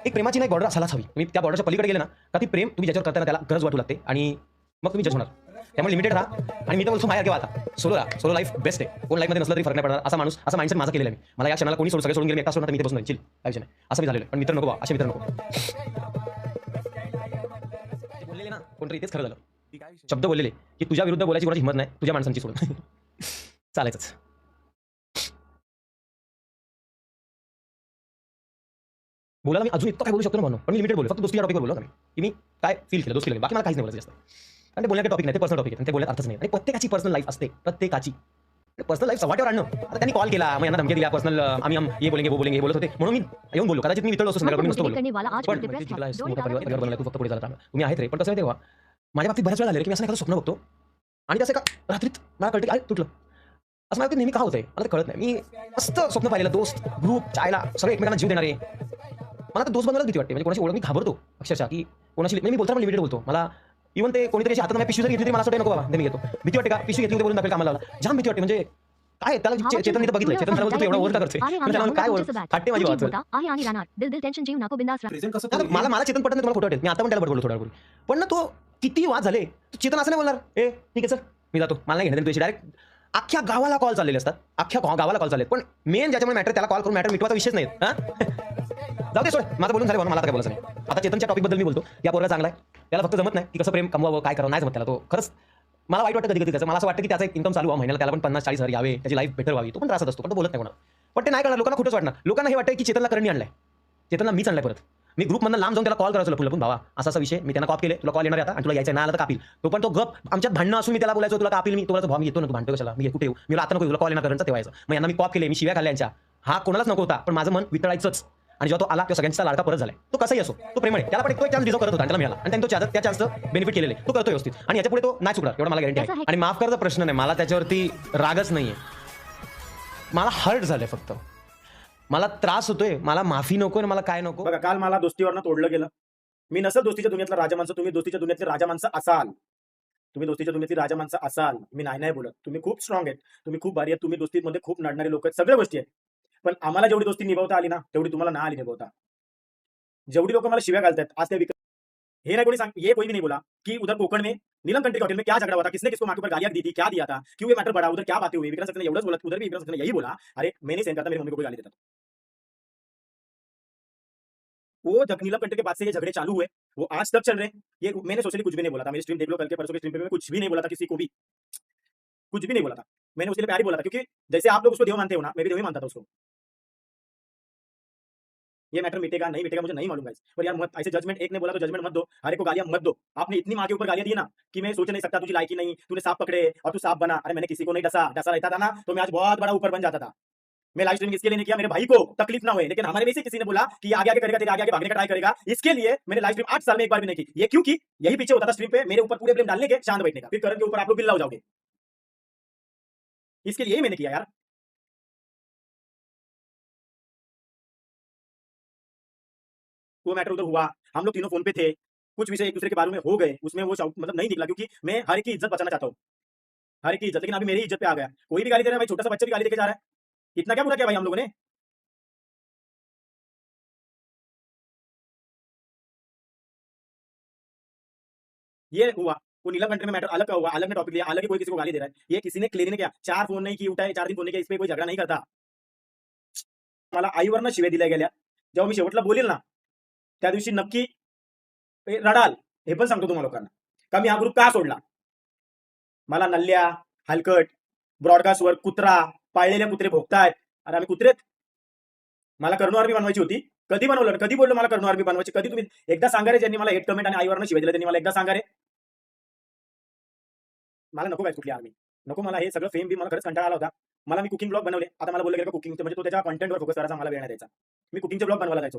एक प्रेमाची नाही बॉर्डर असायलाच हवी. तुम्ही त्या बॉर्डरच्या पलीकडे गेले ना का ती प्रेम तुम्ही ज्याच्यावर करताना त्याला गरज वाटू लागते आणि मग तुम्ही जज होणार. त्यामुळे लिमिटेड राहा. आणि मी तर बोलतो माझ्या आता सोलो राहा. सोलो लाईफ बेस्ट आहे. कोण लाईफमध्ये नसलं तरी फरक नाही पडणार. असा माणूस, असा माइंडसेट माझा केलेला आहे. मला या क्षणाला कोणी सगळे सोडून गेले, मी एकटा सोडून मी इथे बसून चिल, काय विषय नाही. असं मी झालेलं. पण मित्र नको, असे मित्र नको. बोललेले ना कोणतरी इथेच खरं झालं. शब्द बोललेले की तुझ्या विरुद्ध बोलायची कोणाची हिंमत नाही, तुझ्या माणसांची सोडून चालायचंच. बोलायला मी अजून इतकं काय बोलू शकतो ना म्हणून, पण मी लिमिटेड बोललो. फक्त दोस्तीच्या टॉपिकवर बोललो मी की मी काय फील केलं दोस्ती. बाकी मला काहीच नाही बोलायचं जास्त. आणि ते बोलण्याचे टॉपिक नाही, ते पर्सनल टॉपिक आहे. ते बोलण्यात अर्थच नाही. आणि प्रत्येकाची पर्सनल लाईफ असते, प्रत्येकाची पर्सनल लाईफ सवाट्यावर आणणं. आता त्यांनी कॉल केला, मग यांना धमकी दिल्या, पर्सनल आम्ही हे बोलेंगे वो बोलेंगे बोलत होते म्हणून मी येऊन बोललो. कदाचित मी वितळलो असतो संध्याकाळी, नसतो बोललो. पण तू फक्त पुढे झाला, तुम्ही आहेत रे. पण कसं आहे तेव्हा माझ्या बाबतीत बऱ्याच वेळा झाले की मी असं एखादं स्वप्न बघतो आणि त्याचं एका रात्रीत मला कळतं की तुटलं. असं मला नेहमी का होतंय मला ते कळत नाही. मी मस्त स्वप्न पाहिलेलं, दोस्त ग्रुप चायला सगळे एकमेकांना जीव देणारे. मला तर दोस्त बनवायला भीती वाटते. म्हणजे कोणाची ओळख मी घाबरतो अक्षरशः की कोणाशी. मी बोलताना लिमिटेड बोलतो. मला इव्हन ते कोणीतरी हातात मी पिशवी जर घेतली तरी मला असं नको बाबा मी घेतो. भीती वाटते का पिशवी घेतली बोलून दाखल कामाला लावला. जाम भीती वाटते. म्हणजे काय त्याला चेतन मी बघितलं, चेतन बोलतो एवढा ओव्हर करते काय फाटते माझी वाच. मला चेतन पटत नाही, तुम्हाला खोटं वाटेल. मी आता पण त्याला बोललो थोडा वेळ, पण ना तो किती वाद झाले. चेतन असं नाही बोलणार ए ठीक आहे सर मी जातो, मला नाही घेणं तुझी. डायरेक्ट अख्ख्या गावाला कॉल चाललेले असतात, अख्ख्या गावाला कॉल चालले. पण मेन ज्याच्यामुळे मॅटर त्याला कॉल करून मॅटर मिटवाचा विषयच नाही. जाऊ दे सोड, माझं बोलून झालं, मला आता काय बोलायचं नाही. आता चेतनच्या टॉपिक बद्दल मी बोलतो. या पोरगा चांगला आहे, त्याला फक्त जमत नाही की कसं प्रेम कमवावं, काय करावं नाही जमत त्याला. तो खरंच मला वाईट वाटतं कधी कधी त्याचं. मला असं वाटतं की त्याचा एक इन्कम चालू व्हावा महिन्याला, त्याला पण 50-40 हजार यावे, त्याची लाईफ बेटर व्हावी. तो पण त्रासात असतो, पण तो बोलत नाही कोणाला. पण ते नाही करणार. लोकांना खोटंच वाटणार. लोकांना हे वाटतं की चेतनला करणी आणलाय, चेतनला मीच आणलाय परत. मी ग्रुपमधनं लांब जाऊन त्याला कॉल करायचो लपून भावा असा विषय मी त्यांना कॉल केले तुला कॉल येणार आहे आता आणि तुला यायचं नाही आला तर कापील तो पण तो गप आमच्यात भांडणं असून मी त्याला बोलायचो तुला कापील मी तुला भावा मी येतो ना तू भांडतो कशाला मी कुठे येऊ मी आता नको तुला कॉल येणार करायचा तेव्हायचं मग यांना मी कॉल केले मी शिव्या खाल्ल्यांच्या हा कोणालाच नको होता पण माझं मन वितळायचंच आणि जेव्हा तो आला तेव्हा सगळ्यांचा लाडका परत झालाय तो कसाही असो तो प्रेमळ आहे त्याला पण एक चान्स डिझर्व करत होता आणि त्याला मिळाला आणि त्यांनी तो त्या चान्सचं बेनिफिट केलेले तो करतो व्यवस्थित आणि याच्यापुढे तो नाही चुकणार एवढा मला गॅरंटी आहे आणि माफ करायचा प्रश्न नाही मला त्याच्यावरती रागच नाहीये मला हर्ट झालंय फक्त मला त्रास होतोय मला माफी नको आणि मला काय नको बघा काल मला दोस्तीवरनं तोडलं गेलं मी नसल दोस्तीच्या दुनियातला राजा माणसं तुम्ही दोस्तीच्या दुनियातले राजा माणसं असाल तुम्ही दोस्तीच्या दुनियातली राजा माणसं असाल मी नाही बोलत तुम्ही खूप स्ट्रॉंग आहेत तुम्ही खूप भारी आहेत तुम्ही दोस्तीमध्ये खूप नडणारे लोक आहेत सगळ्या गोष्टी आहेत पण आम्हाला जेवढी दोस्ती निभावता आली ना तेवढी तुम्हाला ना आली निभावता जेवढी लोक मला शिव्या घालतात आज ते हे नहीं कोई ये कोई भी नहीं बोला कि उधर कोकण में नीलम कंट्री होटल में क्या झगड़ा हुआ था किसने किसको माँ के ऊपर गालियां दी थी क्या दिया था क्यों ये मैटर बढ़ा उधर क्या बातें हुई विक्रांत सक्सेना एवढंच बोला उधर भी विक्रांत सक्सेना यही बोला अरे मैंने सेंड करता मेरी मम्मी को कोई गाली देता था वो जब नीलम कंट्री के बाद से ये झगड़े चालू हुए वो आज तक चल रहे हैं ये मैंने सोशली कुछ भी नहीं बोला था मेरी स्ट्रीम देख लो कल के परसों की स्ट्रीम पे मैं कुछ भी नहीं बोला था किसी को भी कुछ भी नहीं बोला था मैंने उसके लिए प्यार ही बोला था क्योंकि जैसे आप लोग उसको देव मानते हो ना मैं भी देव ही मानता था उसको ये मैटर मिटेगा नहीं मिटेगा मुझे नहीं मालूम गाइस पर यार मत ऐसे जजमेंट एक ने बोला तो जजमेंट मत दो हर एक को गालियां मत दो आपने इतनी माँ के ऊपर गालियां दी ना कि मैं सोच नहीं सकता तुझी लायकी नहीं तूने सांप पकड़े और तू सांप बना अरे मैंने किसी को नहीं डसा रहता था ना तो मैं आज बहुत बड़ा ऊपर बन जाता था मैं लाइव स्ट्रीम इसके लिए नहीं किया मेरे भाई को तकलीफ ना हुए लेकिन हमारे में से किसी ने बोला कि आगे आगे करेगा तेरे आगे आगे भागने का ट्राई करेगा इसके लिए मैंने लाइव स्ट्रीम 8 साल में एक बार भी नहीं की ये क्यों की यही पीछे होता था स्ट्रीम पे मेरे ऊपर पूरे ब्लेम डालने के शांत बैठने का फिर करण के ऊपर आप लोग बिल्ला हो जाओगे इसके लिए मैंने किया यार वो मैटर उधर हुआ हम लोग तीनों फोन पे थे कुछ विषय एक दूसरे के बारे में हो गए उसमें वो मतलब नहीं निकला क्योंकि मैं हर एक की इज्जत बचाना चाहता हूँ हर एक की इज्जत लेकिन अभी मेरी इज्जत पे आ गया कोई भी गाली दे रहा है भाई छोटा सा बच्चा भी गाली देके जा रहा है इतना क्या बुरा किया भाई हम लोगों ने ये हुआ वो नीलम कंट्री में मैटर अलग का हुआ अलग ने टॉपिक लिया अलग ही कोई किसी को गाली दे रहा है ये किसी ने क्लियर नहीं किया 4 फोन नहीं की उठाए 4 दिन फोन नहीं किया इस पे कोई झगडा नाही करता मला आईवरनं शिव्या दिल्या गेल्या जेव्हा मी शेवटला बोलेल ना त्या दिवशी नक्की रडाल हे पण सांगतो तुम्हाला लोकांना का मी हा ग्रुप का सोडला मला नल्ल्या हलकट ब्रॉडकास्टवर कुत्रा पाळलेले कुत्रे भोगतायत अरे आम्ही कुत्रेत मला कर्णो आरबी बनवायची होती कधी बनवलं कधी बोललो मला कर्णो आरबी बनवायची कधी तुम्ही एकदा सांगा रे ज्यांनी मला हेट कमेंट आणि आईवरनं शिवाय दिलं त्यांनी मला एकदा सांगा रे मला नको काय कुठली आर्मी नको मला हे सगळं फेम बी मला खरंच कंटाळा आला होता मला मी कुकिंग ब्लॉग बनवले आता मला बोललं गेलं कुकिंग म्हणजे तो त्याच्या कंटेंटवर फोकस करायचा मला वेळ नाही द्यायचा मी कुकिंगचे ब्लॉग बनवायला जायचो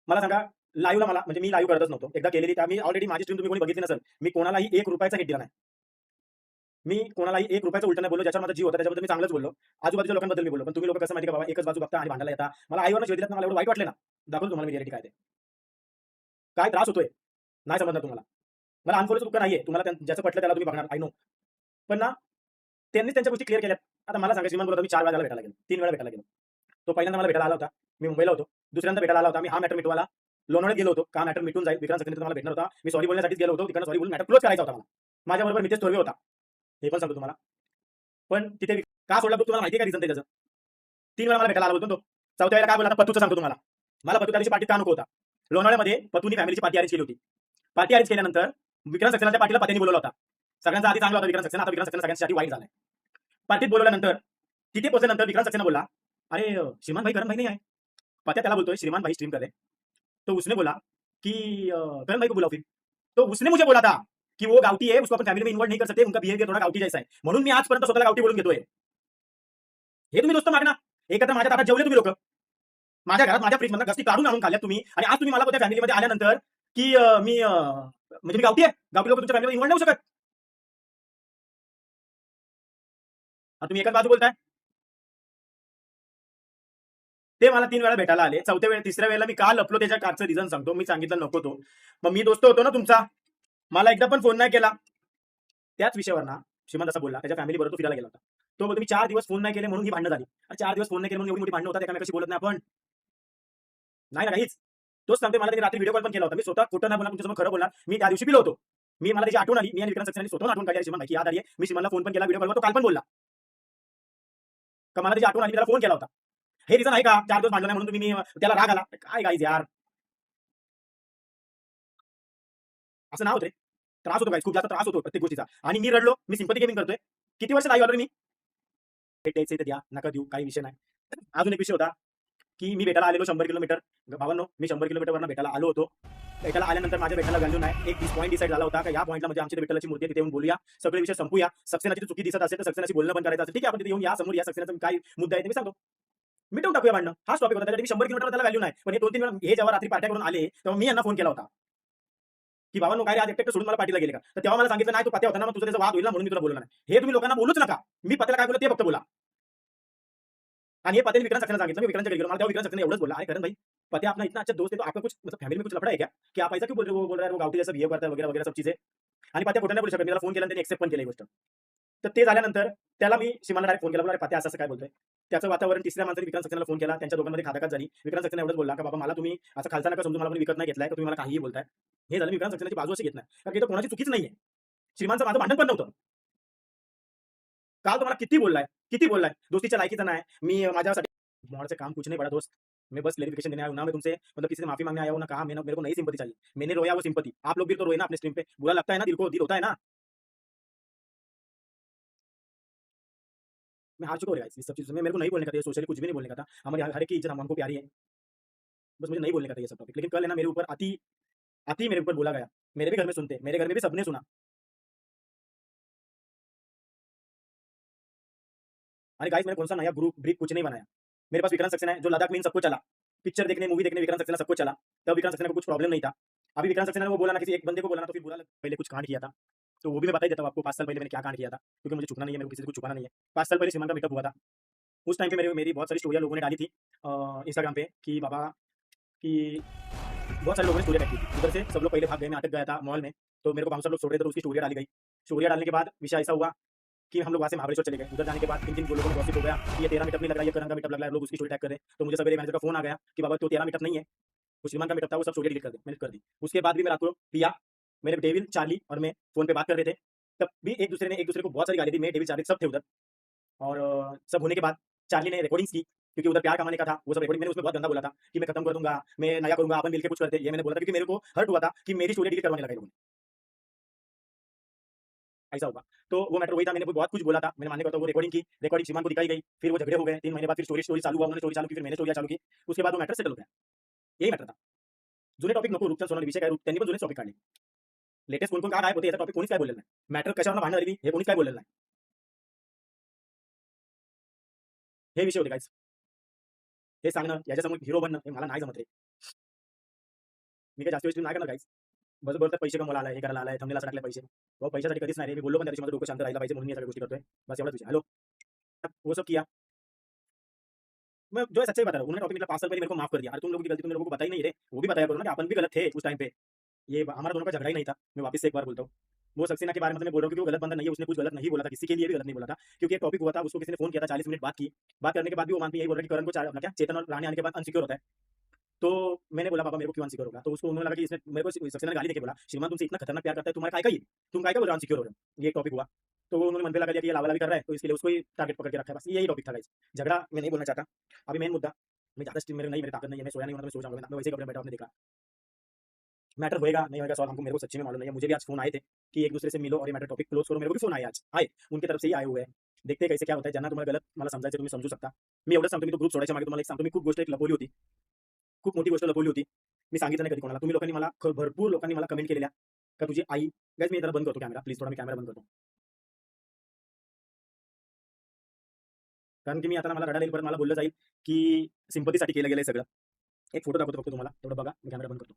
मला सांगा लाईव्हला मला म्हणजे मी लाईव्ह करतच नव्हतो एकदा केलेली त्या मी ऑलरेडी माझी स्ट्रीम तुम्ही कोणी बघितली नसेल मी कोणालाही 1 रुपयाचा हिट दिला नाही मी कोणालाही 1 रुपयाचं उलट नाही बोललो ज्याच्यावर माझा जीव होता त्याच्याबद्दल मी चांगलंच बोललो आजूबाजूच्या लोकांबद्दल मी बोललो पण तुम्ही लोक कसं माहिती का बाबा एकच बाजू बघता आणि भांडायला येता मला आईवरनं शिवाय दिल्यात मला एवढं वाईट वाटलं ना दाखवतो तुम्हाला मी रिअलिटी काय ते काय त्रास होतोय नाही समजणार तुम्हाला मला अनफॉलोचं दुःख नाहीये तुम्हाला ज्याचं पटलं त्याला तुम्ही बघणार आय नो पण ना त्यांनीच त्यांच्या गोष्टी क्लिअर केल्यात आता मला सांगा श्रीमान बोलतो मी 4 वेळा भेटायला गेलो 3 वेळा भेटायला गेलो तो पहिल्यांदा मला भेटायला आला होता मी मुंबईला होतो दुसऱ्यांदा भेटायला आला होता मी हा मॅटर मिटवायला लोणावळ्यात गेलो होतो का मॅटर मिटून जाईल विक्रांत सक्सेना मला भेटणार होता मी सॉरी बोलण्यासाठीच गेलो होतो तिकडे सॉरी बोलून मॅटर क्लोज करायचा होता मला माझ्याबरोबर मितेश तोरवे होता हे पण सांगतो तुम्हाला पण तिथे का सोडला तुम्हाला माहिती का रिझन त्याचं 3 वेळा मला भेटायला आला होतो तो 4थ्या वेळेला काय बोलला पत्तूचं सांगतो तुम्हाला मला पत्तू त्या दिवशी पार्टीत का नको होता लोणावळ्यामध्ये पत्तूनी फॅमिलीची पार्टी अरेंज केली होती पार्टी अरेंज केल्यानंतर विक्रांत सक्सेनाच्या पार्टीला पत्त्यांनी बोलवला होता सगळ्यांचा आधी चांगला होता विक्रांत सक्सेना आता विक्रांत सक्सेना सगळ्यांसाठी वाईट झालाय पार्टीत बोलवल्यानंतर तिथे पोहोचल्यानंतर विक्रांत सक्सेना बोला अरे श्रीमान भाई करण भाई नहीं आए पत्या त्याला बोलतोय श्रीमान भाई स्ट्रीम करे तो उसने बोला कि करण भाई को बुलाओ फिर तो उसने मुझे बोला था कि वो गावठी है उसको अपन फैमिली में इन्वॉल्व नहीं कर सकते उनका बिहेवियर थोड़ा गावठी जैसा है म्हणून मी आजपर्यंत स्वतःला गावठी बोलून घेतोय हे तुम्ही दोस्त मागना एकत्र माझ्या ताटात जेवले तुम्ही लोक माझ्या घरात माझ्या फ्रीज मधून गस्ती काढून आणून खाल्ल्या तुम्ही आणि आज तुम्ही मला बोलता फॅमिलीमध्ये आल्यानंतर की मी म्हणजे मी गावठी आहे गावठी लोक तुमच्या फॅमिलीमध्ये इन्वॉल्व नाही होऊ शकत तुम्ही एकच बाजू बोलताय ते मला 3 वेळा भेटायला आले 4थ्या वेळेला 3ऱ्या वेळेला मी का लपलो त्याच्या कारचं रिझन सांगतो मी सांगितलं नको तो मग मी दोस्त होतो ना तुमचा मला एकदा पण फोन नाही केला त्याच विषयावर ना श्रीमंत असा बोलला त्याच्या फॅमिली बरोबर तो फिरायला गेला होता तो बोलतो मी 4 दिवस फोन नाही केले म्हणून ही भांडणं झाली 4 दिवस फोन नाही केले म्हणून एवढी मोठी भांडणं होतात एकामेकाशी बोलत नाही आपण नाही ना काहीच तोच सांगते मला त्यांनी रात्री व्हिडिओ कॉल पण केला होता मी स्वतः खोटं नाही बोलणार तुमच्यासमोर खरं बोलणार मी त्या दिवशी पिलो होतो मी मला त्याची आठवण आली मी आणि विक्रांत सक्सेना स्वतः आठवण काढली श्रीमान भाई याद आली मी श्रीमानला फोन पण केला व्हिडिओ कॉल तो काल पण बोलला का मला त्याची आठवण आली त्याला फोन केला होता हे रिझन आहे का 4 दिवस भांडलं नाही म्हणून तुम्ही त्याला राग आला काय गाईज यार असं नाव होते त्रास होतो गाईज खूप जास्त त्रास होतो प्रत्येक गोष्टीचा आणि मी रडलो मी सिंपती गेमिंग करतोय किती वर्ष नाही आलो मी भेट द्यायचं तर द्या नका देऊ काही विषय नाही अजून एक विषय होता की मी भेटायला आलेलो 100 किलोमीटर. भावांनो, मी 100 किलोमीटरवरनं भेटायला आलो होतो. भेटायला आल्यानंतर माझ्या भेटायला व्हॅल्यू नाही. एक पॉईंट डिसाईड झाला होता की या पॉईंटला म्हणजे आमची इथे विठ्ठलाची मूर्ती आहे, तिथे येऊन बोलूया, सगळे विषय संपूया. सक्सेनाची चुकी दिसत असेल तर सक्सेनाशी बोलणं पण करायचं असेल, ठीक आहे, आपण तिथे येऊन या समोर या, सक्सेनाचा काय मुद्दा आहे ते मी सांगतो. मिटवून टाकूया भांडणं. हाच टॉपिक होता. त्यासाठी मी 100 किलोमीटर त्याला व्हॅल्यू नाही. पण हे 2-3 वेळा हे जेव्हा रात्री पार्ट्या करून आले, तेव्हा मी यांना फोन केला होता की बाबांनो काय रे, आज एकटे सोडून मला पार्टीला गेले का? तर तेव्हा मला सांगितलं नाही, तू पत्या होता ना, मग तुझा त्याचा वाद होईल ना, म्हणून मी तुला बोललो नाही. हे तुम्ही लोकांना बोलूच नका. मी पत्याला काय बोललो ते फक्त बोला. आणि हे पतेल विक्रांत सक्सेना सांगितलं. मी विक्रांतच्या घरी गेलो. मला तेव्हा विक्रांत सक्सेना एवढंच बोलला, अरे करण भाई, पत्या अपना इतना अच्छा दोस्त है, तो आपका कुछ मतलब फैमिली में कुछ लफड़ा है क्या कि आप ऐसा क्यों बोल रहे हैं, वो गावठी जैसा बिहेव करता है वगैरह वगैरह सब चीजें. आणि पत्या खोटं नाही बोलू शकत. मी त्याला फोन केला आणि त्याने एक्सेप्ट पण केली ही गोष्ट. तर ते झाल्यानंतर त्याला मी सीमाला डायरेक्ट फोन केला, बोलला, अरे पत्या असं काय बोलतोय. त्याचं वातावरण तिसऱ्या माणसाने विक्रांत सक्सेनाला फोन केला. त्यांच्या दोघांमध्ये खादाखात झाली. विक्रांत सक्सेना एवढंच बोलला की बाबा मला तुम्ही असं खालचा नका समजू, मला पण विकत नाही घेतलाय, तर तुम्ही मला काहीही बोलताय. हे झालं. विक्रांत सक्सेनाची बाजू अशी घेत नाही, कारण की इथं कोणाची चुकीच नाहीये. श्रीमानचं माझं भांडण पण नव्हतं. काल तुम्हाला किती बोललाय, दोस्तीच्या लायकीचा नाही. मी माझ्यासाठी मॉडचं काम कुछ नहीं बड़ा दोस्त, मैं बस क्लेरिफिकेशन देने आया हूं ना, मैं तुमसे मतलब किसी से माफी मांगने आया हूं ना, कहा मैंने, मेरे को नई सिंपत्ति चाहिए. मैंने रोया वो सिंपत्ति, आप लोग भी तो रोए ना अपने स्ट्रीम पे, बुरा लगता है ना, दिल को दिल होता है ना. मैं हार चुका हूँ गाइस इस सब चीज़ों में. मेरे को नहीं बोलने का था, सोशली कुछ भी नहीं बोलने का था. हमारी हर एक की इज्जत हमको प्यारी है, बस मुझे नहीं बोलने का था ये सब टॉपिक. लेकिन कल है ना, मेरे ऊपर अति अति मेरे ऊपर बोला गया. मेरे भी घर में सुनते, मेरे घर में भी सबने सुना. अरे गाइस, मैंने कौन सा नया ग्रुप ब्रिक कुछ नहीं बनाया. मेरे पास विक्रांत सक्सेना है, जो लद्दाख में इन सबको चला, पिक्चर देखने, मूवी देखने विक्रांत सक्सेना सबको चला. तब विक्रांत सक्सेना को कुछ प्रॉब्लम नहीं था. अभी विक्रांत सक्सेना ने वो बोला ना, किसी एक बंदे को बोला ना, तो फिर बुरा लगता. पहले कुछ कांड किया था, तो वो भी मैं बता ही देता हूँ आपको. 5 साल पहले मैंने क्या कांड किया था, क्योंकि मुझे छुपना नहीं है, मेरे को किसी से कुछ छुपाना नहीं है. 5 साल पहले श्रीमान का मीटअप हुआ था. उस टाइम पे मेरी बहुत सारी स्टोरियाँ लोगों ने डाली थी इंस्टाग्राम पे कि बाबा, कि बहुत सारे लोगों ने स्टोरी रखी थी. उधर से सब लोग पहले भाग गए, मैं अटक गया था मॉल में, तो मेरे को बाउंसर लोग छोड़ रहे थे, तो उसकी स्टोरियाँ डाली गई. स्टोरियाँ डालने के बाद विषय ऐसा हुआ कि हम लोग वहाँ से महाबलेश्वर चले गए. उधर जाने के बाद किन किन लोगों को गॉसिप हो गया कि ये तेरा मीटअप नहीं लग रहा है, ये करण का मीटअप लग रहा है, लोग उसकी स्टोरी टैग कर रहे हैं. तो मुझे सवेरे मैनेजर का फोन आ गया कि बाबा तो तेरा मीटअप नहीं है, वो श्रीमान का मीटअप था, वो सब स्टोरी डिलीट कर दी. मैंने कर दी. उसके बाद भी मैं रात को पिया, मेरे डेविल चार्ली और मैं फोन पे बात कर रहे थे. तब भी एक दूसरे को बहुत सारी गाली दी. मैं डेविल चार्ली सब थे उधर. और सब होने के बाद चार्ली ने रिकॉर्डिंग्स की, क्योंकि उधर प्यार कमाने का था वो सब रिकॉर्डिंग. मैंने उसमें बहुत गंदा बोला था कि मैं खत्म कर दूंगा, मैं नया करूंगा, अपन मिलकर कुछ करते. ये मैंने बोला था, क्योंकि मेरे को हर्ट हुआ था कि मेरी स्टोरी डिलीट करवाने लगा लोगों ने. ऐसा होगा. तो वो मैटर वही था. मैंने बहुत कुछ बोला था, मैंने मानने का था. वो रिकॉर्डिंग श्रीमान को दिखाई गई. फिर वो झगड़े हो गए. 3 महीने बाद फिर स्टोरी चालू हुआ. उन्होंने स्टोरी चालू की, फिर मैंने स्टोरी चालू की. उसके बाद वो मैटर सेटल हो गया. यही मैटर था. जुने टॉपिक नको. रूपचंद सोनाली विषय काय, त्यांनी पण जुनेच टॉपिक काढले. लेटेस्ट कोण कोण काय होते याचा टॉपिक कोणीच काय बोललेलं नाही. मॅटर कशावर भांडण झाली हे कोणीच काय बोललेलं नाही. हे विषय होते गाईज. हे सांगणं, याच्यासमोर हिरो बनणं हे मला नाही जमत रे. मी काही जास्त वेळ नाही करणार गाईज. बस बोलतात पैसे कमवायला आलाय, हे करायला आलाय, थंबनेला टाकले पैसे. वो पैशासाठी कधीच नाही रे. मी बोललो पण त्या दिवशी, माझं डोकं शांत राहिलं पाहिजे म्हणून मी या सगळ्या गोष्टी करतोय. बस एवढाच विषय. हॅलो, वो सब किया. मैं जो है सच्चाई बता रहा हूँ. उन्होंने टॉपिक निकला 5 साल पहले, मेरे को माफ कर दिया. अरे तुम लोगों की गलती तुम लोगों को बताई नहीं रे. वो भी बताया करो ना कि अपन भी गलत थे उस टाइम पे. ये हमारा दोनों का झगड़ा ही नहीं था. मैं वापस से एक बार बोलता हूँ. वो सक्सेना के बारे में मैं बोल रहा हूँ, क्योंकि वो गलत बंदा नहीं है. उसने कुछ गलत नहीं बोला था, किसी के लिए भी गलत नहीं बोला था. क्योंकि एक टॉपिक हुआ था, उसको किसी ने फोन किया था, 40 मिनट बात की. बात करने के बाद भी वो मानती यही बोल रहा है कि करण को अपना क्या चेतन और रानी आने के बाद अनसिक्योर होता है. तो मैंने बोला बाबा मेरे को क्यों अनसिक्योर होगा. तो उसको उन्होंने लगा कि इसने मेरे को सक्सेना ने गाली देके बोला, श्रीमान तुमसे इतना खतरनाक प्यार करता है, तुम्हारा काय का ये, तुम काय का बोल रहे हो अनसिक्योर हो रहे हो. ये एक टॉपिक हुआ. तो उन्होंने मन पे लगा लिया कि ये लावाला भी कर रहा है, तो इसके लिए उसको ही टारगेट पकड़ के रखा है. बस यही टॉपिक था गाइस. झगड़ा मैं नहीं बोलना चाहता. अभी मेन मुद्दा, मैं ज्यादा स्ट्रीम मेरी ताकत नहीं है. मैं सोया नहीं हूं, मैं सो जाऊंगा. मैं वैसे ही कपड़े बैठा, आपने देखा. मैटर होएगा नहीं होएगा सॉल्व हमको, मेरे को सच्ची में मालूम नहीं है. मुझे भी आज फोन आए थे कि एक दूसरे से मिलो और ये मैटर टॉपिक क्लोज करो. मेरे को भी फोन आए आज, आए उनकी तरफ से ही आए हुए हैं. देखते हैं कैसे क्या होता है. ज्यांना तुम्हाला गलत मला समजायचं तुम्ही समजू शकता. मी एवढंच सांगतो, मी तो ग्रुप सोडायच्या मागे तुम्हाला एक सांगतो, मी खूप गोष्ट एक लपवली होती, खूप मोठी गोष्ट लपवली होती. मी सांगितलं नाही कधी कोणाला. तुम्ही लोकांनी मला भरपूर लोकांनी मला कमेंट केलेल्या का तुझी आई. गाइस मी जरा बंद करतो कॅमेरा प्लीज, थोडा मी कॅमेरा बंद करतो, कारण की मी आता मला रडायला येईल, परत मला बोललं जाईल की सिंपतीसाठी केलं गेलंय सगळं. एक फोटो दाखवतो फक्त तुम्हाला, तेवढं बघा. मी कॅमेरा बंद करतो.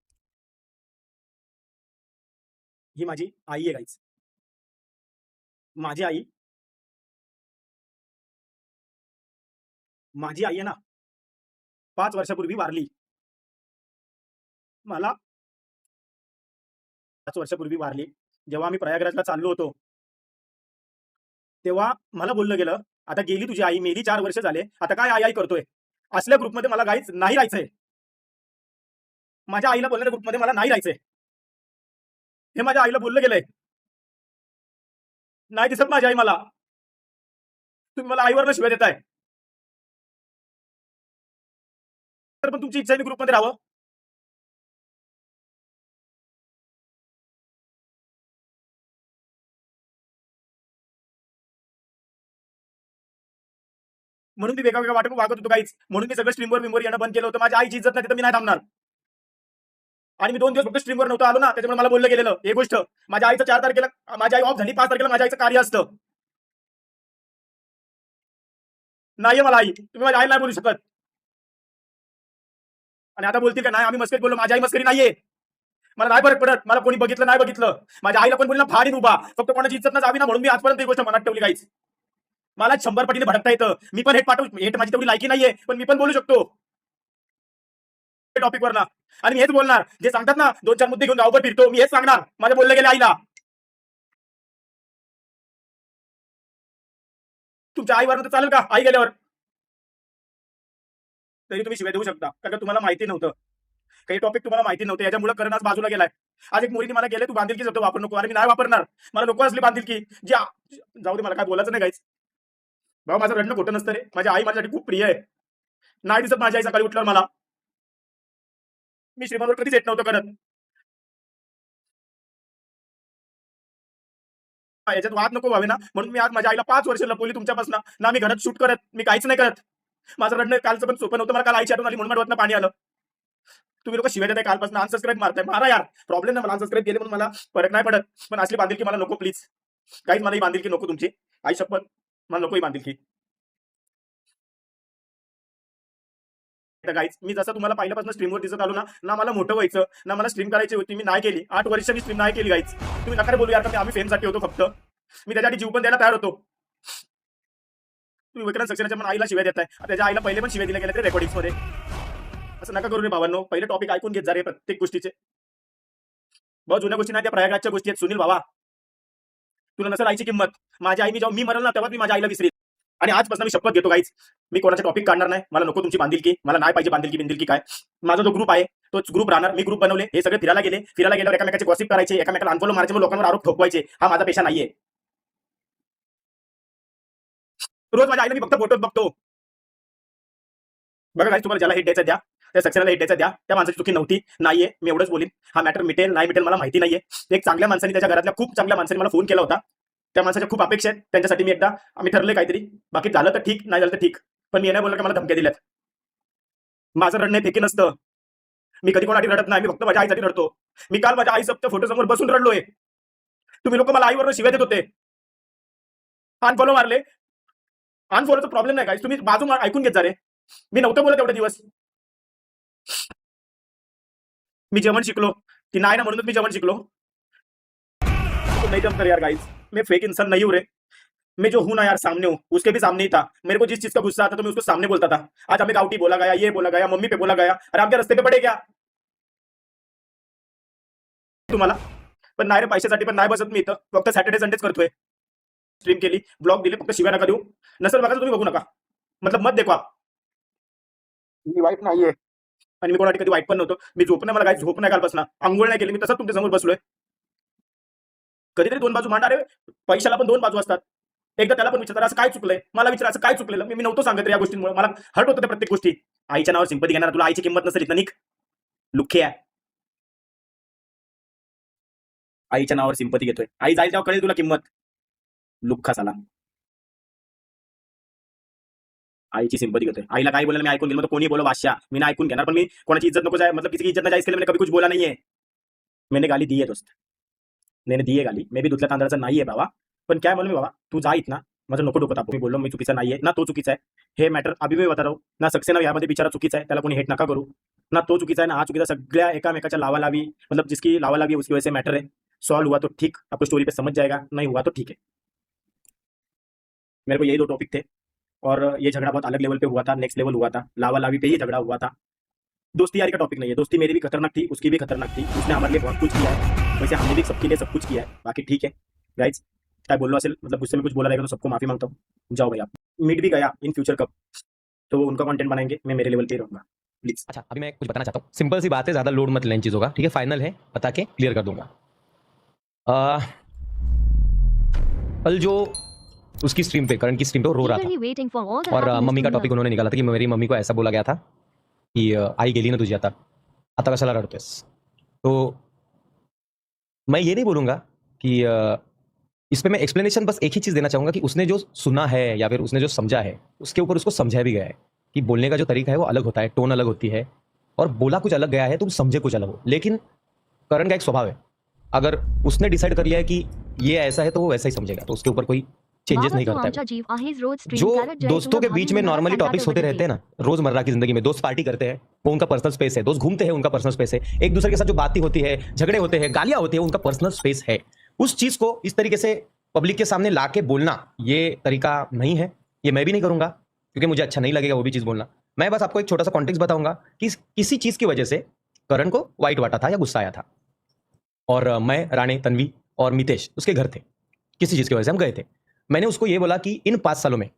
ही माझी आई आहे गाईज. माझी आई आहे ना, 5 वर्षापूर्वी वारली. मला 5 वर्षापूर्वी वारली. जेव्हा आम्ही प्रयागराजला चाललो होतो, तेव्हा मला बोललं गेलं, आता गेली तुझी आई, मेली 4 वर्ष झाले, आता काय आई आई करतोय. असल्या ग्रुपमध्ये मला गाईज नाही राहायचंय. माझ्या आईला बोलणाऱ्या ग्रुपमध्ये मला नाही राहायचंय. हे माझ्या आईला बोललं गेलंय. नाही दिसत माझी आई मला. तुम्ही मला आईवरनं शिवाय देताय. तर पण तुमची इच्छा आहे मी ग्रुपमध्ये राहावं. म्हणून मी वेगळा वागत होतो काहीच. म्हणून मी सगळं स्ट्रीमवर बिमवर येणं बंद केलं होतं. माझ्या आईची इज्जत नाही तर मी नाही थांबणार. आणि मी 2 दिवस फक्त स्ट्रीमवर नव्हतो आलो ना, त्याच्यामुळे मला बोललं गेलेलं एक गोष्ट. माझ्या आईचं 4 तारखेला माझी आई ऑफ झाली, 5 तारखेला माझ्या आईचं कार्य असतं. नाहीये मला आई. तुम्ही माझ्या आईला नाही बोलू शकत. आणि आता बोलतील का नाही आम्ही मस्करीत बोललो. माझी आई मस्करी नाहीये. मला नाही फरक पडत. मला कोणी बघितलं नाही बघितलं. माझ्या आईला पण बोलला फाडीन उभा. फक्त कोणाची इज्जत ना जावी ना म्हणून मी आजपर्यंत ही गोष्ट मनात ठेवली काहीच. मला 100 पटीने भडकता येतं. मी पण हेट माझी तेवढी लायकी नाहीये, पण मी पण बोलू शकतो टॉपिकवर ना. आणि मी हेच बोलणार जे सांगतात ना 2-4 मुद्दे घेऊन गावभर फिरतो. मी हेच सांगणार माझ्या बोलले गेले आईला. तुमच्या आईवर तर चालेल का? आई गेल्यावर तरी तुम्ही शिवाय देऊ शकता, कारण का तुम्हाला माहिती नव्हतं. काही टॉपिक तुम्हाला माहिती नव्हते, याच्यामुळे करण आज बाजूला गेलाय. आज एक मुलीने मला गेले तू बांधिलकी शब्द वापर नको. अरे मी नाही वापरणार. मला नको असली बांधिलकी जी जाऊ दे. मला काय बोलायचं नाही काहीच. भाऊ माझं रडणं खोटं नसतं रे. माझी आई माझ्यासाठी खूप प्रिय आहे. नाही दिसत माझी आई सकाळी उठल्यावर मला. मी श्रीमंतवर कधीच येत नव्हतं करत. याच्यात वाद नको व्हावे ना म्हणून मी आज माझ्या आईला 5 वर्ष लपवली तुमच्यापासून ना. मी घरात शूट करत, मी काहीच नाही करत. माझं रडणं कालचं पण सोपं नव्हतं. मला काल आईची आठवण आली म्हणून डोळ्यातनं पाणी आलं. तुम्ही लोक शिवाय देताय कालपासून अनसबस्क्राईब मारताय. मारा यार, प्रॉब्लेम नाही. मला अनसबस्क्राईब केले म्हणून मला फरक नाही पडत. पण असली बांधिलकी मला नको प्लीज. काहीच मला ही बांधिलकी नको तुमची. आई शपथ मला नको ही बांधिलकी. गाईज मी जसं तुम्हाला पहिल्यापासून स्ट्रीमवर दिसत आलो ना मला मोठं व्हायचं ना मला स्ट्रीम करायची होती. मी नाही केली. 8 वर्ष मी स्ट्रीम नाही केली गाईज. तुम्ही नका बोलू यार का आम्ही फेमसाठी होतो फक्त. मी त्याच्यासाठी जीव पण द्यायला तयार होतो. तुम्ही विक्रांत सक्सेनाच्या पण आईला शिवाय देताय. त्याच्या आईला पहिले पण शिवाय दिल्या गेल्या रेकॉर्डिंग्स मध्ये. असं नका करू रे भावांनो. पहिले टॉपिक ऐकून घेत जा रे प्रत्येक गोष्टीचे. बहुत जुन्या गोष्टी नाही त्या प्रयागराजच्या गोष्टी आहेत. सुनील भावा तुला नसेल आईची किंमत. माझी आई मी जेव्हा मी मरल ना तेव्हा मी माझ्या आईला विसरेल. आणि आजपासून मी शपथ घेतो गाईज मी कोणाचा टॉपिक काढणार नाही. मला नको तुमची बांधिलकी. मला नाही पाहिजे बांधिलकी बिंदिलकी काय. माझा जो ग्रुप आहे तोच ग्रुप राहणार. मी ग्रुप बनवले. हे सगळे फिरायला गेल्यावर एकामेकाचे गॉसिप करायचे, एकामेकाला अनफॉलो मारायचे, लोकांवर आरोप ठोकवायचे. हा माझा पेशा नाहीये. रोज माझ्या आईला मी फक्त फोटोज बघतो. बघा गाईज तुम्हाला ज्याला हिट द्यायचा द्या. त्या सक्सेसला हिट द्यायचा द्या. त्या माणसाची चुकी नव्हती नाहीये. मी एवढंच बोलीन. हा मॅटर मिटेल नाही मिटेल मला माहिती नाहीये. एक चांगल्या माणसाने त्याच्या घरातल्या खूप चांगल्या माणसाने मला फोन केला होता. त्या माणसाच्या खूप अपेक्षा आहेत. त्यांच्यासाठी मी एकदा आम्ही ठरले काहीतरी. बाकी झालं तर ठीक, नाही झालं तर ठीक. पण मी नाही बोललं की मला धमक्या दिल्यात. माझं रडणे फेकी नसतं. मी कधी कोणासाठी रडत नाही. मी फक्त माझ्या आईसाठी रडतो. मी काल माझ्या आई सप्त फोटो समोर बसून रडलोय. तुम्ही लोक मला आईवर शिव्या देत होते. अनफॉलो मारले. अनफॉलोचा प्रॉब्लेम नाही काय. तुम्ही बाजू ऐकून घेत जा रे. मी नव्हतं बोलत एवढे दिवस. मी जेवण शिकलो. ती नाही ना म्हणूनच मी जेवण शिकलो. नहीं जमता यार गाइस. मैं फेक इंसान नहीं हूं रे. मैं जो हूं ना यार सामने हूं. उसके भी सामने ही था. मेरे को जिस चीज का गुस्सा आता था मैं उसको सामने बोलता था. आज हमें गाउटी बोला गया, ये बोला गया, मम्मी पे बोला गया. अरे आपके रस्ते पे पडे क्या तुम्हाला. पण नाही रे पैशासाठी पण नाही बसत मी इथं. फक्त सॅटर्डे संडेच करतोय. स्ट्रीम केली, ब्लॉग दिले, फक्त शिव्या नका देऊ. नसेल बघा तुम्ही बघू नका. मतलब मत देखो आप. मी वाईट नाहीये आणि मी कोणासाठी कधी वाईट पण नव्हतो. मी झोप नाही. मला काय झोप नाही कालपासून. अंघोळ नाही केली. मी तसंच तुमच्या समोर बसलोय. कधीतरी 2 बाजू मांडणार रे. पैशाला पण 2 बाजू असतात. एकदा त्याला पण विचारतात असं काय चुकलंय. मला विचार असं काय चुकलेलं. मी नव्हतो सांगत रे या गोष्टींमुळे. मला हर्ट होतं त्या प्रत्येक गोष्टी. आईच्या नावावर सिंपती घेणार. तुला आईची किंमत नसेल इथं निक लुख्या. आईच्या नावावर सिंपती घेतोय. आई जाईल तेव्हा कळेल तुला किंमत. लुख्खा साला. आईची सिंपती घेतोय. आईला काय बोलायला मी ऐकून घेईल. मग कोणी बोलो बादशाह. मी ना ऐकून घेणार. पण मी कोणाची इज्जत नको जाय. मतलब किसी की इज्जत ना जायज के लिए मैंने कभी कुछ बोला नहीं है. मैंने गाली दी है दोस्त. मैंने दी आहे गाली. मे बी दुसऱ्या तांदळाचा नाहीये बाबा. पण काय म्हणून मी बाबा तू जा इथं ना. माझं नको डोकं तापू. मी बोललो मी चुकीचा नाहीये ना तो चुकीचा आहे. हे मॅटर अभी मी बता रहा हूं ना. सक्सेना यामध्ये बिचारा चुकीचा आहे. त्याला कोणी हेट नका करू. ना तो चुकीचा आहे ना हा चुकीचा. सगळ्या एकामेकाच्या लावालावी मतलब जिसकी लावालावी उसकी वजह से मैटर है. सॉल्व हुआ तो ठीक. आपको स्टोरी पे समझ जाएगा. नहीं हुआ तो ठीक है. मेरे को यही 2 टॉपिक थे और ये झगड़ा बहुत अलग लेवल पे हुआ था. नेक्स्ट लेवल हुआ था. लावालावी पे ही झगड़ा हुआ था. दोस्ती यारी का टॉपिक नहीं है. दोस्ती मेरी भी खतरनाक थी, उसकी भी खतरनाक थी. उसने हमारे लिए बहुत कुछ किया है. वैसे हमने भी सबके लिए सब कुछ किया है. बाकी ठीक है गाइज. काय बोललो असेल मतलब गुस्से में कुछ बोला रहेगा तो सबको माफी मांगता हूँ. जाओ भाई आप. मीट भी गया इन फ्यूचर कब तो वो उनका कंटेंट बनाएंगे. मैं मेरे लेवल पे ही रहूंगा प्लीज. अच्छा अभी मैं कुछ बताना चाहता हूँ. सिंपल सी बात है. ज्यादा लोड मत लें इन चीजों का. ठीक है फाइनल है बता के क्लियर कर दूंगा. कल जो उसकी स्ट्रीम पे करण की स्ट्रीम पे वो रो रहा Eagerly था waiting for all the और happiness मम्मी का to टॉपिक melt. उन्होंने निकाला था कि मेरी मम्मी को ऐसा बोला गया था की आई गेली ना तुझी आता आता कशाला रडतोयस. तो मैं ये नहीं बोलूंगा कि इस पे मैं एक्सप्लेनेशन बस एक ही चीज़ देना चाहूँगा कि उसने जो सुना है या फिर उसने जो समझा है उसके ऊपर उसको समझाया भी गया है कि बोलने का जो तरीका है वो अलग होता है, टोन अलग होती है और बोला कुछ अलग गया है, तुम समझे कुछ अलग हो। लेकिन करण का एक स्वभाव है, अगर उसने डिसाइड कर लिया है कि ये ऐसा है तो वो वैसा ही समझेगा, तो उसके ऊपर कोई चेंजेस नहीं करता है। जो दोस्तों के बीच में नॉर्मली टॉपिक्स होते रहते हैं ना रोजमर्रा की जिंदगी में, दोस्त पार्टी करते हैं वो उनका पर्सनल स्पेस है, दोस्त घूमते हैं उनका पर्सनल स्पेस है, एक दूसरे के साथ जो बातें होती है, झगड़े होते हैं, गालियां होती है, उनका पर्सनल स्पेस है। उस चीज को इस तरीके से पब्लिक के सामने लाके बोलना ये तरीका नहीं है, ये मैं भी नहीं करूंगा क्योंकि मुझे अच्छा नहीं लगेगा वो भी चीज बोलना। मैं बस आपको एक छोटा सा कॉन्टेक्स्ट बताऊंगा कि किसी चीज की वजह से करण को वाइट वाटा था या गुस्सा आया था, और मैं, राणे, तन्वी और मितेश उसके घर थे, किसी चीज की वजह से हम गए थे। मैंने उसको ये बोला कि इन 5 सालों में,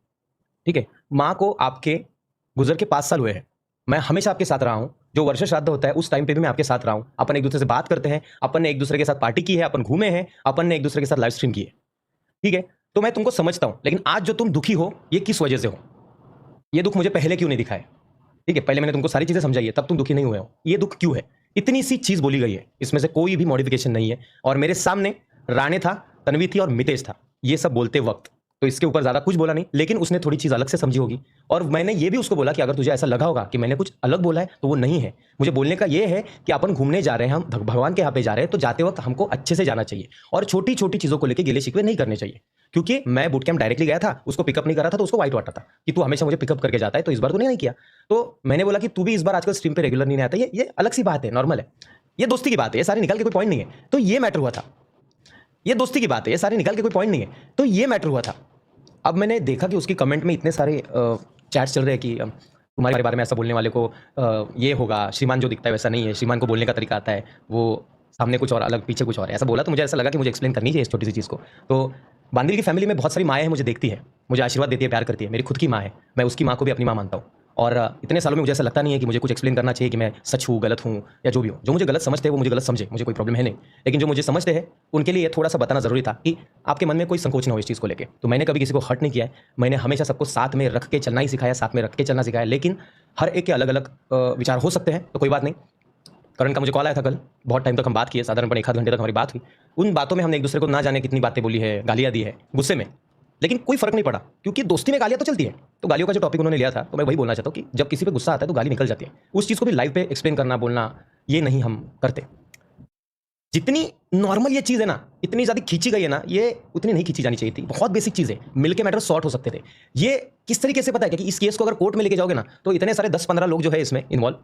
ठीक है, माँ को आपके गुजर के 5 साल हुए हैं, मैं हमेशा आपके साथ रहा हूं, जो वर्ष श्राद्ध होता है उस टाइम पे भी मैं आपके साथ रहा हूं, अपन एक दूसरे से बात करते हैं, अपन ने एक दूसरे के साथ पार्टी की है, अपन घूमे हैं, अपन ने एक दूसरे के साथ लाइव स्ट्रीम की है, ठीक है, तो मैं तुमको समझता हूं। लेकिन आज जो तुम दुखी हो ये किस वजह से हो, ये दुख मुझे पहले क्यों नहीं दिखाया, ठीक है, पहले मैंने तुमको सारी चीजें समझाई है तब तुम दुखी नहीं हुए हो, ये दुख क्यों है, इतनी सी चीज बोली गई है, इसमें से कोई भी मॉडिफिकेशन नहीं है। और मेरे सामने राणे था, तन्वी थी और मितेश था, ये सब बोलते वक्त, तो इसके ऊपर ज्यादा कुछ बोला नहीं, लेकिन उसने थोड़ी चीज अलग से समझी होगी। और मैंने ये भी उसको बोला कि अगर तुझे ऐसा लगा होगा कि मैंने कुछ अलग बोला है तो वो नहीं है, मुझे बोलने का ये है कि अपन घूमने जा रहे हैं, हम भगवान के यहाँ पे जा रहे हैं, तो जाते वक्त हमको अच्छे से जाना चाहिए और छोटी छोटी चीजों को लेकर गिले शिकवे नहीं करने चाहिए। क्योंकि मैं बूट कैंप डायरेक्टली गया था, उसको पिकअप नहीं करा था, तो उसको वाइट वाटा था कि तू हमेशा मुझे पिकअप करके जाता है, तो इस बार तूने नहीं किया। तो मैंने बोला कि तू भी इस बार आजकल स्ट्रीम पे रेगुलर नहीं आता, ये अलग सी बात है, नॉर्मल है, ये दोस्ती की बात है, ये सारी निकाल के कोई पॉइंट नहीं है, तो ये मैटर हुआ था। ये दोस्ती की बात है, ये सारी निकाल के कोई पॉइंट नहीं है, तो ये मैटर हुआ था। अब मैंने देखा कि उसकी कमेंट में इतने सारे चैट्स चल रहे हैं कि तुम्हारे बारे में ऐसा बोलने वाले को ये होगा, श्रीमान जो दिखता है वैसा नहीं है, श्रीमान को बोलने का तरीका आता है, वो सामने कुछ और अलग पीछे कुछ और ऐसा बोला। तो मुझे ऐसा लगा कि मुझे एक्सप्लेन करनी चाहिए इस छोटी सी चीज़ को। तो बांदिल की फैमिली में बहुत सारी माएँ हैं, मुझे देखती है, मुझे आशीर्वाद देती है, प्यार करती है, मेरी खुद की माँ है, मैं उसकी माँ को भी अपनी माँ मानता हूँ। और इतने सालों में मुझे ऐसा लगता नहीं है कि मुझे कुछ एक्सप्लेन करना चाहिए कि मैं सच हूँ, गलत हूँ या जो भी हो। जो मुझे गलत समझते हैं वो मुझे गलत समझे, मुझे कोई प्रॉब्लम है नहीं, लेकिन जो मुझे समझते हैं उनके लिए थोड़ा सा बताना जरूरी था कि आपके मन में कोई संकोच ना हो इस चीज़ को लेकर। तो मैंने कभी किसी को हर्ट नहीं किया है, मैंने हमेशा सबको साथ में रख के चलना ही सिखाया, साथ में रख के चलना सिखाया, लेकिन हर एक के अलग अलग विचार हो सकते हैं, तो कोई बात नहीं। करण का मुझे कॉल आया था कल, बहुत टाइम तक हम बात किए, साधारणपण 1 आध घंटे तक हमारी बात हुई। उन बातों में हमने एक दूसरे को ना जाने कितनी बातें बोली है, गालियाँ दी है गुस्से में, लेकिन कोई फर्क नहीं पड़ा क्योंकि दोस्ती में गालियाँ तो चलती है। तो गालियों का जो टॉपिक उन्होंने लिया था, तो मैं वही बोलना चाहता हूँ कि जब किसी पे गुस्सा आता है तो गाली निकल जाती है, उस चीज़ को भी लाइव पे एक्सप्लेन करना, बोलना, ये नहीं हम करते। जितनी नॉर्मल ये चीज़ है ना, इतनी ज़्यादा खींची गई है ना, ये उतनी नहीं खींची जानी चाहिए थी। बहुत बेसिक चीज़ है, मिलके मैटर सॉर्ट हो सकते थे। ये किस तरीके से पता है कि इस केस को अगर कोर्ट में लेके जाओगे ना, तो इतने सारे 10-15 लोग जो है इसमें इन्वॉल्व,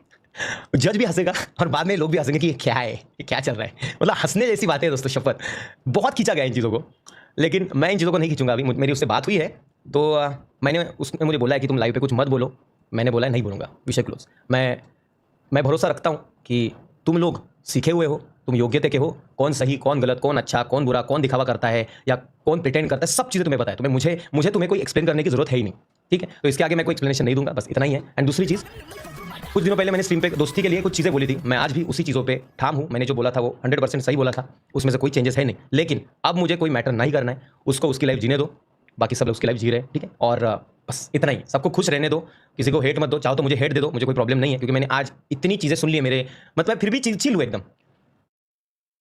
जज भी हंसेगा और बाद में लोग भी हंसेंगे कि ये क्या है, ये क्या चल रहा है। मतलब हंसने जैसी बातें है दोस्तों, शपथ बहुत खींचा गया इन चीज़ों को, लेकिन मैं इन चीज़ों को नहीं खींचूंगा। अभी मेरी उससे बात हुई है, तो मैंने, उसने मुझे बोला है कि तुम लाइव पे कुछ मत बोलो, मैंने बोला है नहीं बोलूँगा, विषय क्लोज। मैं भरोसा रखता हूँ कि तुम लोग सीखे हुए हो, तुम योग्यता के हो, कौन सही, कौन गलत, कौन अच्छा, कौन बुरा, कौन दिखावा करता है या कौन प्रिटेंड करता है, सब चीज़ें तुम्हें पता है। तुम्हें मुझे तुम्हें कोई एक्सप्लेन करने की जरूरत है ही नहीं, ठीक है। तो इसके आगे मैं कोई एक्सप्लेनेशन नहीं दूंगा, बस इतना ही है। एंड दूसरी चीज़, कुछ दिनों पहले मैंने स्ट्रीम पे दोस्ती के लिए कुछ चीज़ें बोली थी, मैं आज भी उसी चीज़ों पे ठाम हूँ। मैंने जो बोला था वो 100% सही बोला था, उसमें से कोई चेंजेस है नहीं। लेकिन अब मुझे कोई मैटर नहीं करना है, उसको उसकी लाइफ जीने दो, बाकी सब लोग उसकी लाइफ जी रहे हैं, ठीक है। और बस इतना ही, सबको खुश रहने दो, किसी को हेट मत दो, चाहो तो मुझे हेट दे दो, मुझे कोई प्रॉब्लम नहीं है, क्योंकि मैंने आज इतनी चीज़ें सुन ली है मेरे, मतलब फिर भी चिल हुए एकदम,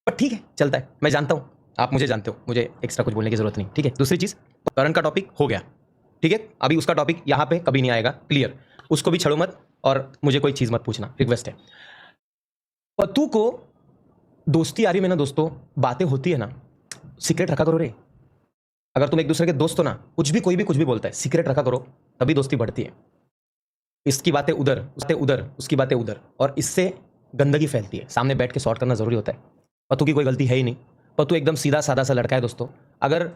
पर ठीक है, चलता है। मैं जानता हूँ, आप मुझे जानते हो, मुझे एक्स्ट्रा कुछ बोलने की जरूरत नहीं, ठीक है। दूसरी चीज़, करण का टॉपिक हो गया, ठीक है, अभी उसका टॉपिक यहाँ पे कभी नहीं आएगा, क्लियर, उसको भी छड़ो मत और मुझे कोई चीज़ मत पूछना, रिक्वेस्ट है। पत्तू को दोस्ती यारी में ना दोस्तों, बातें होती है ना, सीक्रेट रखा करो रे। अगर तुम एक दूसरे के दोस्त हो ना, कुछ भी कोई भी कुछ भी बोलता है, सीक्रेट रखा करो, तभी दोस्ती बढ़ती है। इसकी बातें उधर, उसकी बातें उधर, और इससे गंदगी फैलती है। सामने बैठ के सॉर्ट करना जरूरी होता है। पत्तू की कोई गलती है ही नहीं, पत्तू एकदम सीधा साधा सा लड़का है दोस्तों। अगर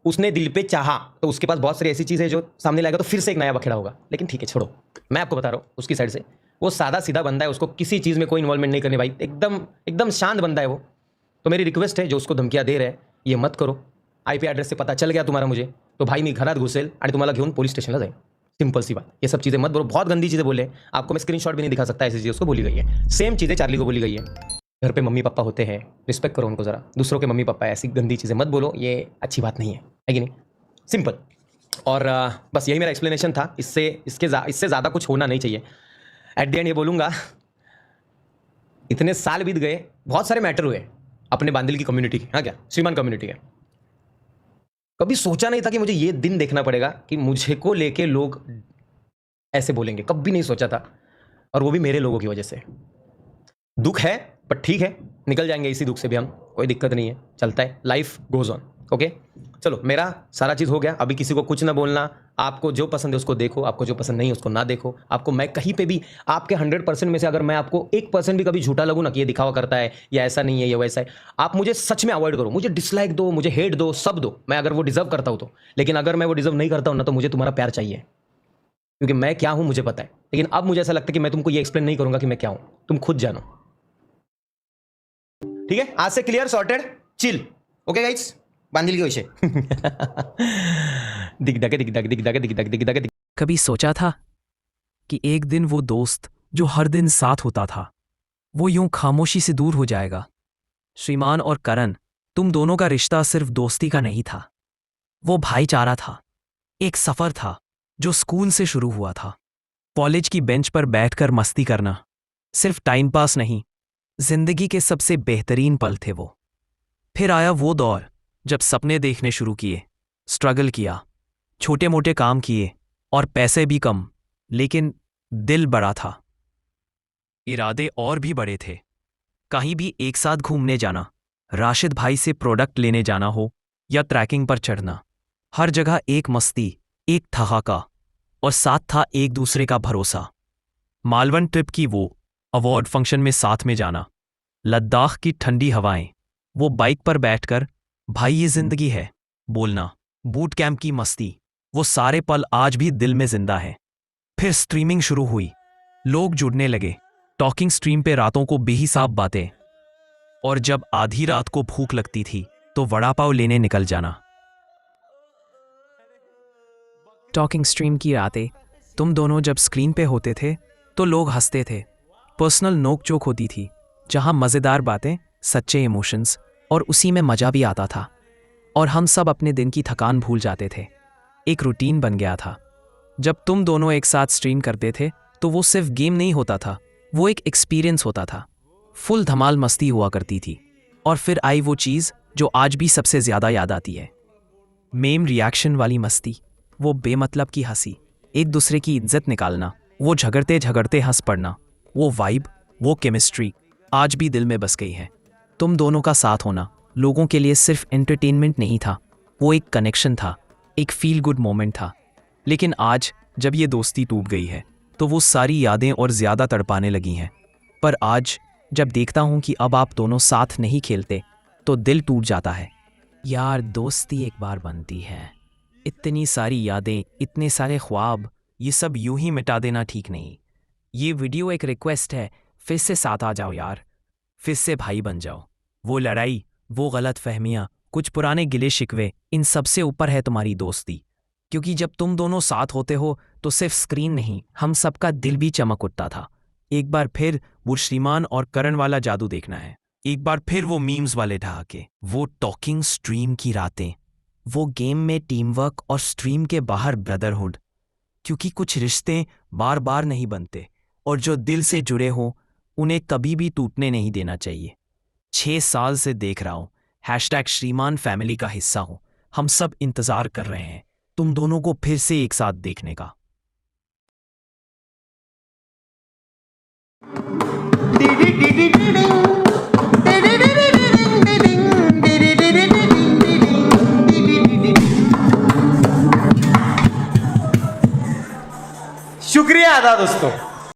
उसने दिल पे चाहा तो उसके पास बहुत सारी ऐसी चीज़ है जो सामने लाएगा तो फिर से एक नया बखेड़ा होगा। लेकिन ठीक है, छोड़ो, मैं आपको बता रहा हूँ उसकी साइड से, वो सादा सीधा बंदा है, उसको किसी चीज़ में कोई इन्वॉल्वमेंट नहीं करनी भाई, एकदम शांत बंदा है वो। तो मेरी रिक्वेस्ट है, जो उसको धमकियाँ दे रहे हैं ये मत करो। IP ॲड्रेस से पता चल गया तुम्हारा मुझे, तो भाई मी घरात घुसेल आणि तुम्हाला घेऊन पोलीस स्टेशनला जाईल। सिंपल सी बात, ये सब चीज़ें मत बोलो, बहुत गंदी चीज़ें बोले। आपको मैं स्क्रीनशॉट भी नहीं दिखा सकता, ऐसी चीज़ उसको बोली गई है। सेम चीज़ें चार्ली को बोली गई है। घर पे मम्मी पापा होते हैं, रिस्पेक्ट करो उनको ज़रा। दूसरों के मम्मी पापा ऐसी गंदी चीज़ें मत बोलो, ये अच्छी बात नहीं है कि नहीं, सिंपल। और बस यही मेरा एक्सप्लेनेशन था, इससे ज़्यादा कुछ होना नहीं चाहिए। एट द एंड ये बोलूँगा, इतने साल बीत गए, बहुत सारे मैटर हुए अपने बांदिल की कम्युनिटी के, हाँ क्या, श्रीमान कम्युनिटी के, कभी सोचा नहीं था कि मुझे ये दिन देखना पड़ेगा कि मुझे को लेके लोग ऐसे बोलेंगे, कभी नहीं सोचा था, और वो भी मेरे लोगों की वजह से। दुख है पर ठीक है, निकल जाएंगे इसी दुख से भी हम, कोई दिक्कत नहीं है, चलता है, लाइफ गोज ऑन। ओके चलो, मेरा सारा चीज़ हो गया, अभी किसी को कुछ ना बोलना, आपको जो पसंद है उसको देखो, आपको जो पसंद नहीं है उसको ना देखो। आपको मैं कहीं पे भी आपके 100% में से अगर मैं आपको 1% भी कभी झूठा लगूँ ना कि ये दिखावा करता है या ऐसा नहीं है या वैसा है, आप मुझे सच में अवॉइड करो, मुझे डिसलाइक दो, मुझे हेट दो, सब दो, मैं अगर वो डिजर्व करता हूँ तो। लेकिन अगर मैं वो डिजर्व नहीं करता हूँ ना, तो मुझे तुम्हारा प्यार चाहिए, क्योंकि मैं क्या हूँ मुझे पता है। लेकिन अब मुझे ऐसा लगता है कि मैं तुमको ये एक्सप्लेन नहीं करूँगा कि मैं क्या हूँ, तुम खुद जानो। ठीक है, आज से clear, sorted, chill. Okay guys, बांधिल के विषय दिख। कभी सोचा था कि एक दिन वो दोस्त जो हर दिन साथ होता था, वो यूं खामोशी से दूर हो जाएगा। श्रीमान और करण, तुम दोनों का रिश्ता सिर्फ दोस्ती का नहीं था, वो भाईचारा था, एक सफर था जो स्कूल से शुरू हुआ था। कॉलेज की बेंच पर बैठकर मस्ती करना सिर्फ टाइम पास नहीं, जिंदगी के सबसे बेहतरीन पल थे वो। फिर आया वो दौर जब सपने देखने शुरू किए, स्ट्रगल किया, छोटे मोटे काम किए, और पैसे भी कम, लेकिन दिल बड़ा था, इरादे और भी बड़े थे। कहीं भी एक साथ घूमने जाना, राशिद भाई से प्रोडक्ट लेने जाना हो या ट्रैकिंग पर चढ़ना, हर जगह एक मस्ती, एक ठहाका, और साथ था एक दूसरे का भरोसा। मालवन ट्रिप की वो अवार्ड फंक्शन में साथ में जाना, लद्दाख की ठंडी हवाएं, वो बाइक पर बैठकर भाई ये जिंदगी है बोलना, बूट कैंप की मस्ती, वो सारे पल आज भी दिल में जिंदा है। फिर स्ट्रीमिंग शुरू हुई, लोग जुड़ने लगे, टॉकिंग स्ट्रीम पे रातों को बेहिसाब बातें, और जब आधी रात को भूख लगती थी तो वड़ा पाव लेने निकल जाना। टॉकिंग स्ट्रीम की रातें, तुम दोनों जब स्क्रीन पे होते थे तो लोग हंसते थे, पर्सनल नोक-चोक होती थी, जहां मजेदार बातें, सच्चे इमोशंस, और उसी में मजा भी आता था। और हम सब अपने दिन की थकान भूल जाते थे, एक रूटीन बन गया था। जब तुम दोनों एक साथ स्ट्रीम करते थे तो वो सिर्फ गेम नहीं होता था, वो एक एक्सपीरियंस होता था, फुल धमाल मस्ती हुआ करती थी। और फिर आई वो चीज़ जो आज भी सबसे ज़्यादा याद आती है, मेम रिएक्शन वाली मस्ती, वो बेमतलब की हंसी, एक दूसरे की इज्जत निकालना, वो झगड़ते झगड़ते हंस पड़ना, वो वाइब, वो केमिस्ट्री आज भी दिल में बस गई है। तुम दोनों का साथ होना लोगों के लिए सिर्फ एंटरटेनमेंट नहीं था, वो एक कनेक्शन था, एक फील गुड मोमेंट था। लेकिन आज जब ये दोस्ती टूट गई है तो वो सारी यादें और ज़्यादा तड़पाने लगी हैं। पर आज जब देखता हूँ कि अब आप दोनों साथ नहीं खेलते तो दिल टूट जाता है। यार, दोस्ती एक बार बनती है, इतनी सारी यादें, इतने सारे ख्वाब, ये सब यूं ही मिटा देना ठीक नहीं। ये वीडियो एक रिक्वेस्ट है, फिर से साथ आ जाओ यार, फिर से भाई बन जाओ। वो लड़ाई, वो गलत फहमियाँ, कुछ पुराने गिले शिकवे, इन सब से ऊपर है तुम्हारी दोस्ती। क्योंकि जब तुम दोनों साथ होते हो तो सिर्फ स्क्रीन नहीं, हम सबका दिल भी चमक उठता था। एक बार फिर वो श्रीमान और करण वाला जादू देखना है, एक बार फिर वो मीम्स वाले ठहाके, वो टॉकिंग स्ट्रीम की रातें, वो गेम में टीम वर्क और स्ट्रीम के बाहर ब्रदरहुड। क्योंकि कुछ रिश्ते बार बार नहीं बनते, और जो दिल से जुड़े हों उन्हें कभी भी टूटने नहीं देना चाहिए। 6 साल से देख रहा हूं, #श्रीमान फैमिली का हिस्सा हूं। हम सब इंतजार कर रहे हैं तुम दोनों को फिर से एक साथ देखने का। शुक्रिया अदा दोस्तों।